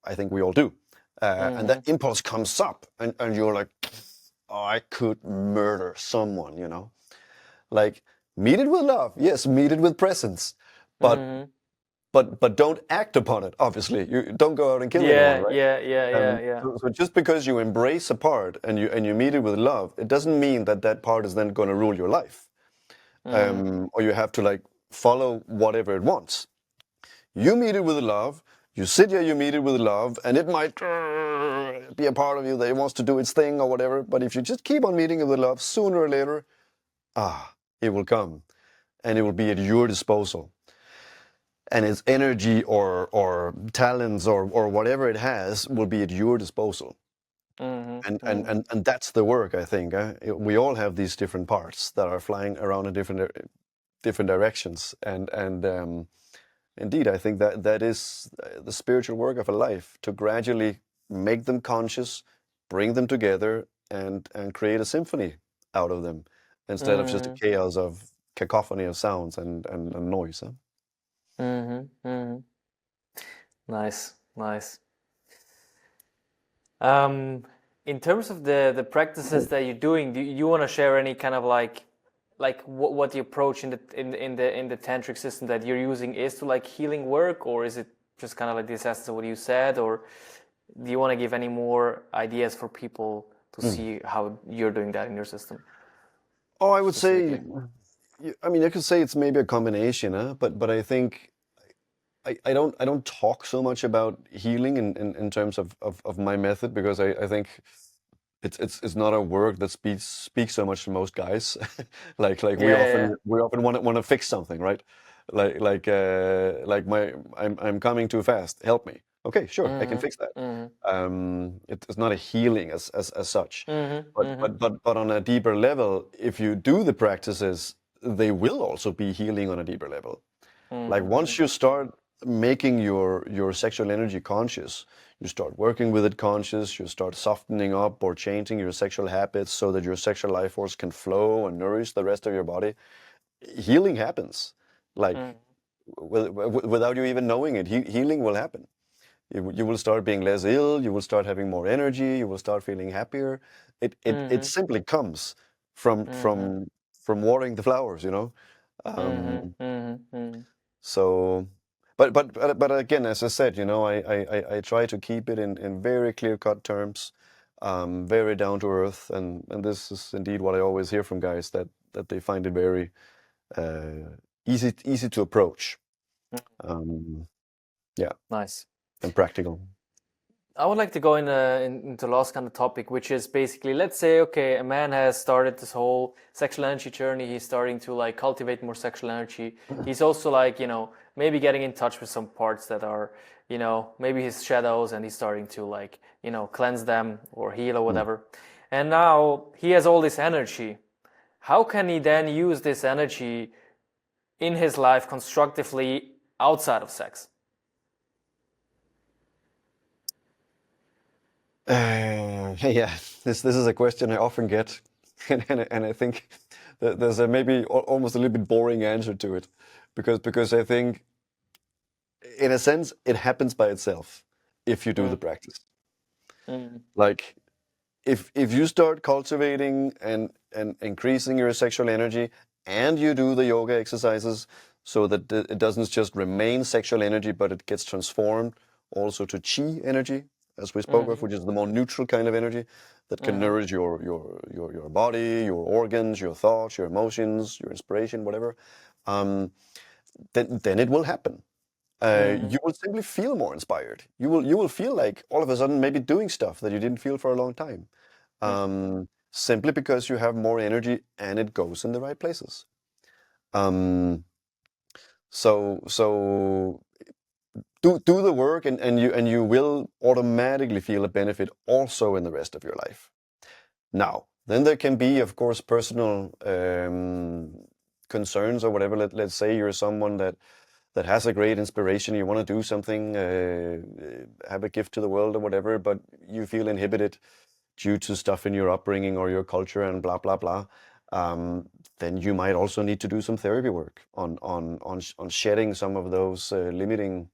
I think we all do, and that Mm-hmm. impulse comes up, and you're like, oh, I could murder someone, you know, like meet it with love, yes, meet it with presence, but Mm-hmm. but don't act upon it. Obviously, you don't go out and kill anyone, Yeah, right? yeah, yeah, yeah, yeah. So just because you embrace a part and you meet it with love, it doesn't mean that that part is then going to rule your life, Mm. or you have to like follow whatever it wants. You meet it with love. You sit here, you meet it with love, and it might be a part of you that wants to do its thing or whatever. But if you just keep on meeting it with love, sooner or later, it will come, and it will be at your disposal. And its energy or talents or whatever it has will be at your disposal. Mm-hmm. And that's the work, I think. We all have these different parts that are flying around in different directions, and indeed, I think that that is the spiritual work of a life, to gradually make them conscious, bring them together, and create a symphony out of them, instead of just a Mm-hmm. chaos of cacophony of sounds and noise. Huh? Mm-hmm. Mm-hmm. Nice, nice. Um, in terms of the practices that you're doing, do you want to share any kind of like what the approach in the tantric system that you're using is to like healing work, or is it just kind of like the essence of what you said, or do you want to give any more ideas for people to Mm. see how you're doing that in your system Oh, I would say, specifically? I mean, I could say it's maybe a combination, huh? But I think I don't talk so much about healing in terms of my method, because I think it's not a work that speaks so much to most guys. Like Yeah, yeah, we often want to fix something, right? Like I'm coming too fast. Help me. Okay, yeah. sure, I can Mm-hmm. fix that. Mm-hmm. It's not a healing as such, Mm-hmm. but Mm-hmm. on a deeper level, if you do the practices, they will also be healing on a deeper level. Like Mm-hmm. once you start making your sexual energy conscious, you start working with it conscious, you start softening up or changing your sexual habits so that your sexual life force can flow and nourish the rest of your body, healing happens. Like Mm-hmm. without you even knowing it, healing will happen. You will start being less ill, you will start having more energy, you will start feeling happier. It Mm-hmm. simply comes from Mm-hmm. from from watering the flowers, you know. Mm-hmm. Um, Mm-hmm. so, but again, as I said, you know, I try to keep it in very clear-cut terms, very down to earth, and this is indeed what I always hear from guys, that they find it very uh, easy to approach, um, yeah, Nice. and practical. I would like to go into the last kind of topic, which is basically, let's say, okay, a man has started this whole sexual energy journey. He's starting to like cultivate more sexual energy. He's also like, maybe getting in touch with some parts that are, maybe his shadows, and he's starting to like, cleanse them or heal or Mm. whatever. And now he has all this energy. How can he then use this energy in his life constructively outside of sex? Yeah, this is a question I often get, and I think that there's a maybe almost a little bit boring answer to it, because I think, in a sense, it happens by itself if you do the Mm, practice. mm, Like if you start cultivating and increasing your sexual energy, and you do the yoga exercises, so that it doesn't just remain sexual energy, but it gets transformed also to chi energy, as we spoke of, mhm, which is the more neutral kind of energy that can mhm, nourish your body, your organs, your thoughts, your emotions, your inspiration, whatever. Um, then it will happen. mhm, You will simply feel more inspired. You will feel like all of a sudden maybe doing stuff that you didn't feel for a long time, simply because you have more energy and it goes in the right places. Um, so do the work, and you will automatically feel a benefit also in the rest of your life. Now, then there can be, of course, personal concerns or whatever. Let's say you're someone that has a great inspiration, you want to do something, have a gift to the world or whatever, but you feel inhibited due to stuff in your upbringing or your culture and blah blah blah, then you might also need to do some therapy work on shedding some of those limiting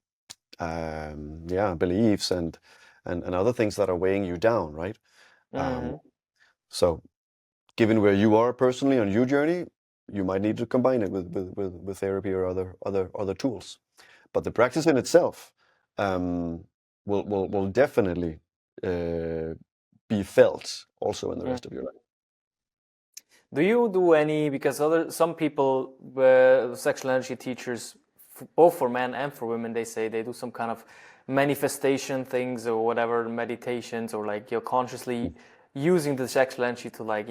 beliefs and other things that are weighing you down, right? Um, Mm. so given where you are personally on your journey, you might need to combine it with therapy or other tools. But the practice in itself will definitely be felt also in the Mm. rest of your life. Do you do any, because some people, sexual energy teachers, both for men and for women, they say they do some kind of manifestation things or whatever, meditations, or like you're consciously using the sexual energy to, like,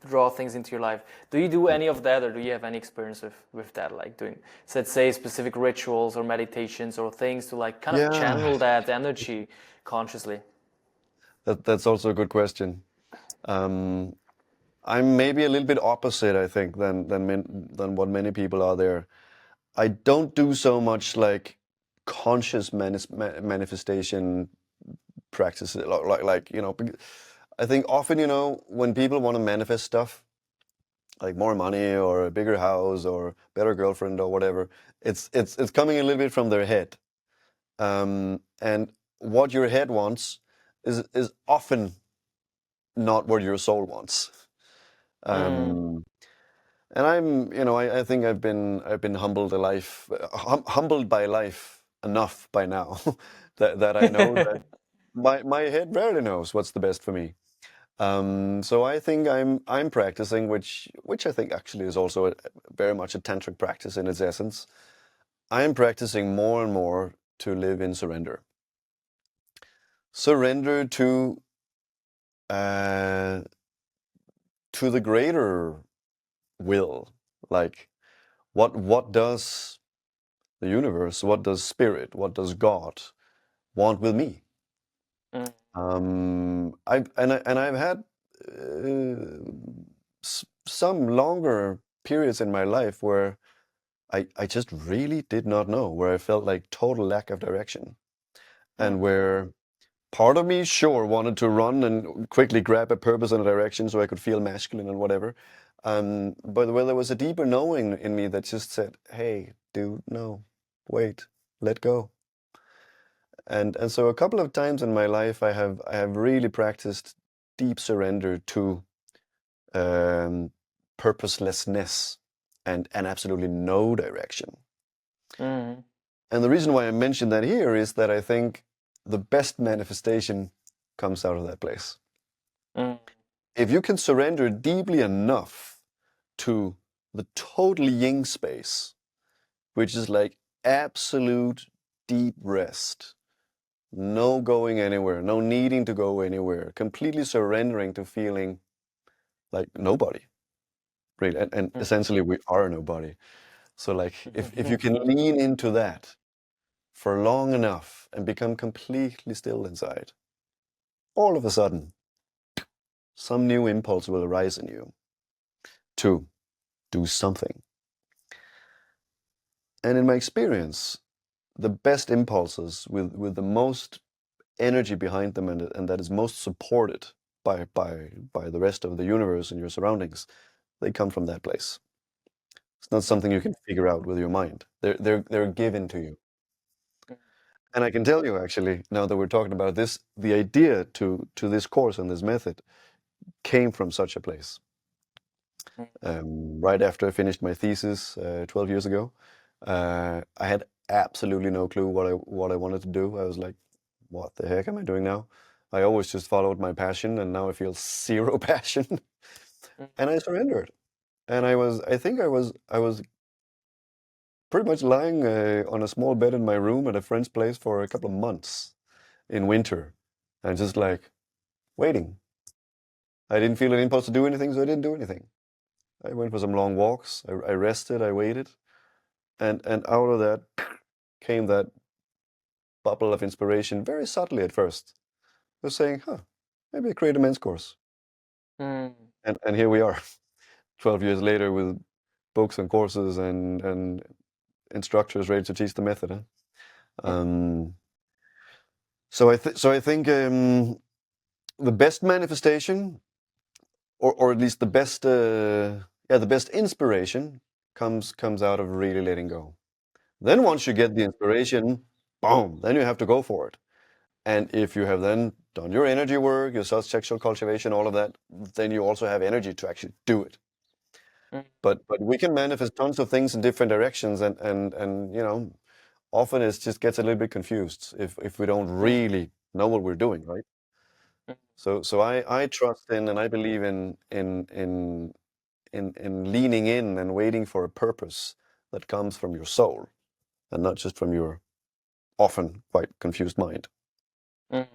draw things into your life. Do you do any of that, or do you have any experience with that, like doing, let's say, specific rituals or meditations or things to like kind of Yeah, channel that energy consciously? that's also a good question. Um, I'm maybe a little bit opposite, I think, than what many people are there. I don't do so much like conscious manifestation practices, I think often, when people want to manifest stuff, like more money or a bigger house or better girlfriend or whatever, it's coming a little bit from their head. And what your head wants is often not what your soul wants. Mm. Um, and I think I've been humbled by life enough by now that I know that my head rarely knows what's the best for me. So I think I'm practicing, which I think actually is also very much a tantric practice in its essence. I'm practicing more and more to live in surrender. Surrender uh, to the greater will. Like, what does the universe, what does spirit, what does God want with me? Mm. I've had some longer periods in my life where I just really did not know, where I felt like total lack of direction, Mm. and where part of me sure wanted to run and quickly grab a purpose and a direction so I could feel masculine and whatever. But where there was a deeper knowing in me that just said, "Hey, dude, no, wait, let go." And so a couple of times in my life, I have really practiced deep surrender to um, purposelessness and absolutely no direction. Mm. And the reason why I mention that here is that I think the best manifestation comes out of that place. Mm. If you can surrender deeply enough to the total yin space, which is like absolute deep rest, no going anywhere, no needing to go anywhere, completely surrendering to feeling like nobody, really. And Mm. essentially, we are nobody. So, like, if you can lean into that for long enough and become completely still inside, all of a sudden, some new impulse will arise in you to do something. And in my experience, the best impulses with the most energy behind them and that is most supported by the rest of the universe and your surroundings, they come from that place. It's not something you can figure out with your mind. They're given to you. And I can tell you actually, now that we're talking about this, the idea to this course and this method came from such a place. Right after I finished my thesis 12 years ago, I had absolutely no clue what I wanted to do. I was like, what the heck am I doing now? I always just followed my passion, and now I feel zero passion. And I surrendered. And I think I was pretty much lying on a small bed in my room at a friend's place for a couple of months in winter, and just like waiting. I didn't feel an impulse to do anything, so I didn't do anything. I went for some long walks. I rested. I waited, and out of that came that bubble of inspiration, very subtly at first. I was saying, "Huh, maybe I create a men's course," Mm. and here we are, 12 years later with books and courses and instructors ready to teach the method. Huh? Um, so I think the best manifestation, or at least the best, the best inspiration comes out of really letting go. Then once you get the inspiration, boom, then you have to go for it. And if you have then done your energy work, your sexual cultivation, all of that, then you also have energy to actually do it. Mm. But we can manifest tons of things in different directions, and often it just gets a little bit confused if we don't Mm. really know what we're doing, right? Mm. So I trust in and I believe in leaning in and waiting for a purpose that comes from your soul and not just from your often quite confused mind. Mm.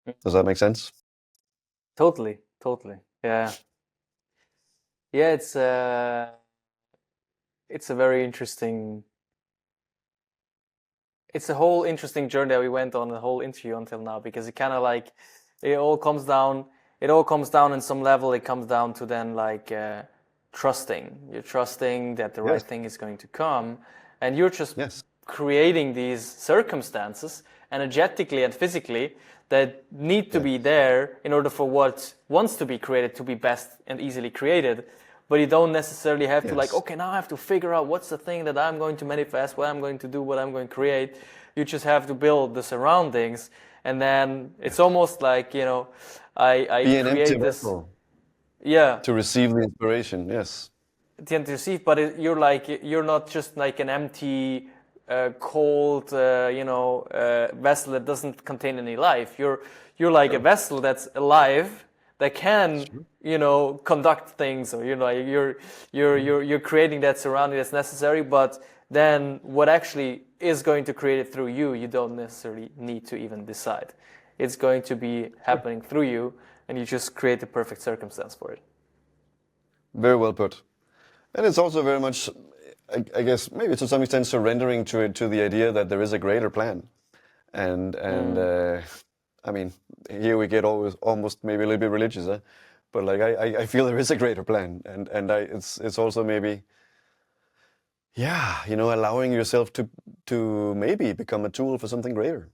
Mm. Does that make sense? Totally, totally. Yeah. Yeah, it's a very interesting, it's a whole interesting journey that we went on the whole interview until now, because it kind of like it all comes down in some level. It comes down to then like trusting. You're trusting that the right Yes. thing is going to come, and you're just Yes. creating these circumstances energetically and physically that need to Yes. be there in order for what wants to be created to be best and easily created. But you don't necessarily have to like, Yes. okay, now I have to figure out what's the thing that I'm going to manifest, what I'm going to do, what I'm going to create. You just have to build the surroundings, and then it's Yes. almost like, I Be an empty create this, vessel yeah, to receive the inspiration. Yes. tend to receive, but you're not just like an empty, cold, vessel that doesn't contain any life. You're like a Sure. vessel that's alive, that can, Sure. conduct things, or Mhm. you're creating that surrounding that's necessary. But then what actually is going to create it through you, you don't necessarily need to even decide. It's going to be Sure. happening through you, and you just create the perfect circumstance for it. Very well put. And it's also very much, I guess, maybe to some extent surrendering to the idea that there is a greater plan. And Mm. I mean, here we get always almost maybe a little bit religious, huh? But like I feel there is a greater plan, and it's also maybe, yeah, allowing yourself to maybe become a tool for something greater.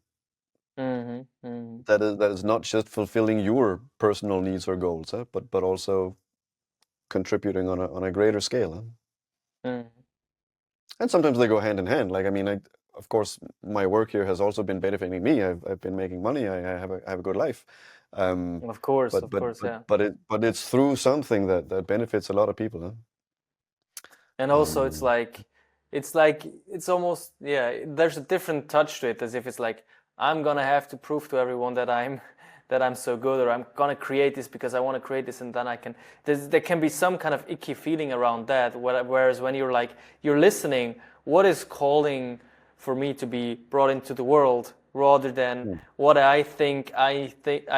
Mm-hmm. Mm-hmm. That is not just fulfilling your personal needs or goals, huh? But also contributing on a greater scale, huh? Mm. And sometimes they go hand in hand. Like, I mean, of course, my work here has also been benefiting me. I've been making money. I have a good life. Um, Of but but course, but yeah. but it's through something that benefits a lot of people, huh? And also, Um, it's almost, yeah. There's a different touch to it, as if it's like I'm gonna have to prove to everyone that I'm that I'm so good, or I'm gonna create this because I want to create this, and then I can. There can be some kind of icky feeling around that. Whereas when you're like you're listening, what is calling for me to be brought into the world, rather than hmm, what I think I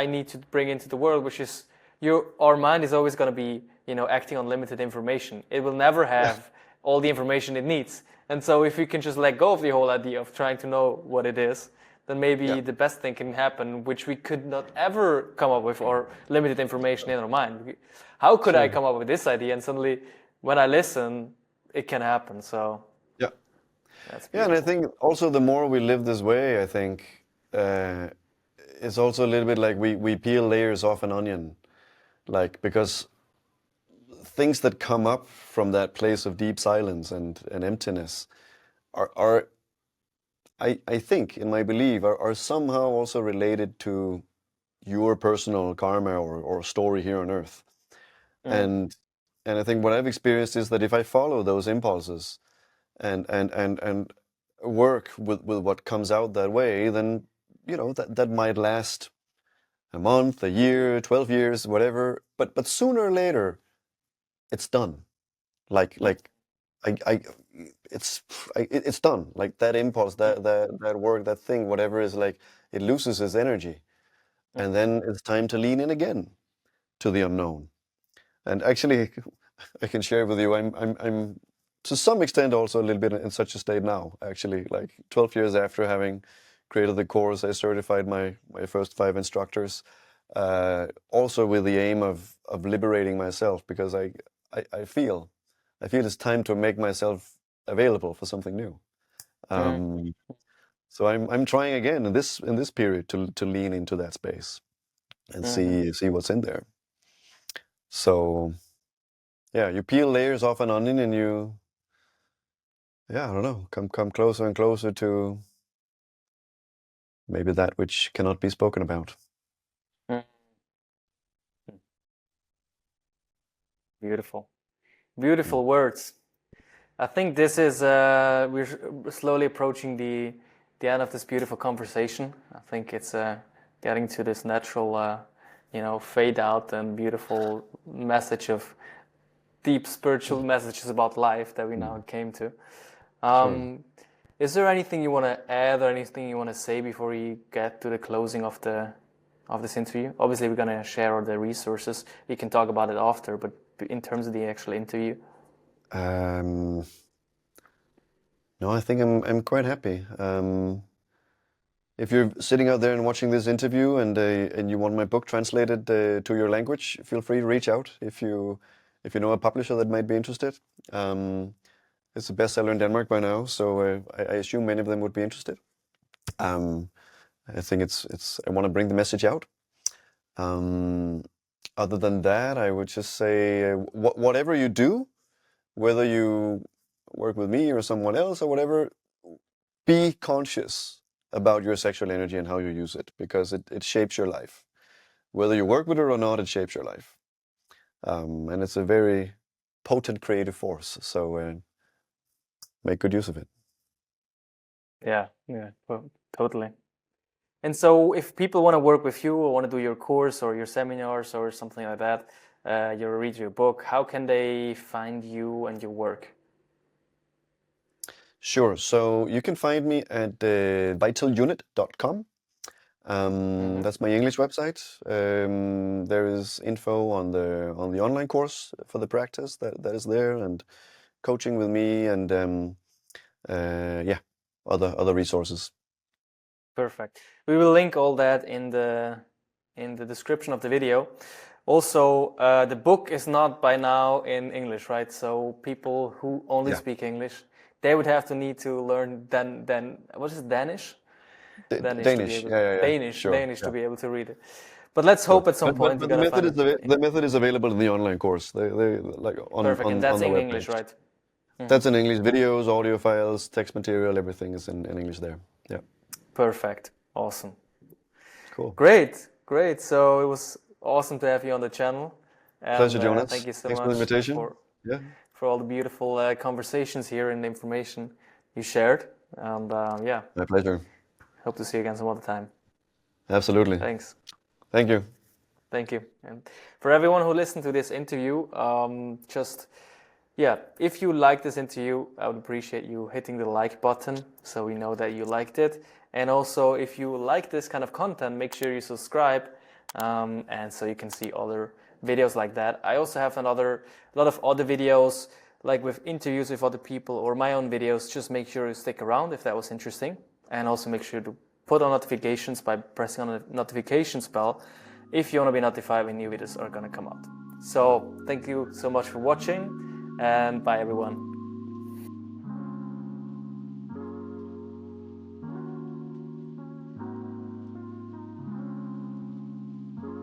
need to bring into the world, which is our mind is always going to be, acting on limited information. It will never yeah, have all the information it needs. And so if you can just let go of the whole idea of trying to know what it is, then yeah, maybe the best thing can happen, which we could not ever come up with, or limited information in our mind. How could I sure, come up with this idea? And suddenly when I listen, it can happen. So yeah, that's yeah. And I beautiful. think also the more we live this way, I think it's also a little bit like we peel layers off an onion, like because things that come up from that place of deep silence and emptiness are I think, in my belief, are somehow also related to your personal karma or story here on earth. Mm. And I think what I've experienced is that if I follow those impulses and work with what comes out that way, then that might last a month, a year, 12 years, whatever. But sooner or later, it's done. Like Mm. like I it's it's done. Like that impulse, Mm. that work, that thing, whatever is like, it loses its energy, Mm. and then it's time to lean in again to the unknown. And actually, I can share with you, I'm to some extent also a little bit in such a state now. Actually, like 12 years after having created the course, I certified my first 5 instructors, also with the aim of liberating myself, because I feel I feel it's time to make myself available for something new. Mm. Um, So I'm trying again in this period to lean into that space and see what's in there. So yeah, you peel layers off an onion and you, yeah, I don't know, come closer and closer to maybe that which cannot be spoken about. Beautiful. Beautiful words. I think this is we're slowly approaching the end of this beautiful conversation. I think it's getting to this natural, fade out and beautiful message of deep spiritual messages about life that we now came to. Sure. Is there anything you want to add or anything you want to say before we get to the closing of this interview? Obviously, we're gonna share all the resources. You can talk about it after, but in terms of the actual interview. No, I think I'm quite happy. If you're sitting out there and watching this interview and you want my book translated to your language, feel free to reach out if you know a publisher that might be interested. It's a bestseller in Denmark by now, so I assume many of them would be interested. I think I want to bring the message out. Other than that, I would just say whatever you do, whether you work with me or someone else or whatever, be conscious about your sexual energy and how you use it, because it shapes your life. Whether you work with it or not, it shapes your life. And it's a very potent creative force. So make good use of it. Yeah, well, totally. And so if people want to work with you or want to do your course or your seminars or something like that, you read your book, how can they find you and your work? Sure. So you can find me at vitalunit.com. That's my English website. There is info on the online course for the practice that is there, and coaching with me, and other resources. Perfect. We will link all that in the description of the video. Also, the book is not by now in English, right? So people who only speak English, they would have to need to learn what is it, Danish? Danish to be able Sure. Danish to be able to read it. But let's hope at some point But you're gonna find it. the method is available in the online course. They like on Perfect, and that's the in web English, page. right? That's in English. Videos, audio files, text material, everything is in English there. Yeah. Perfect. Awesome. Cool. Great. So it was awesome to have you on the channel. And, Pleasure, Jonas. thank you so Thanks much for the invitation. for all the beautiful conversations here and the information you shared. And My pleasure. hope to see you again some other time. Absolutely. Thanks. Thank you. Thank you. And for everyone who listened to this interview, if you like this interview, I would appreciate you hitting the like button so we know that you liked it. And also, if you like this kind of content, make sure you subscribe, and so you can see other videos like that. I also have a lot of other videos, like with interviews with other people or my own videos. Just make sure you stick around if that was interesting, and also make sure to put on notifications by pressing on the notifications bell if you want to be notified when new videos are going to come out. So thank you so much for watching, and bye everyone.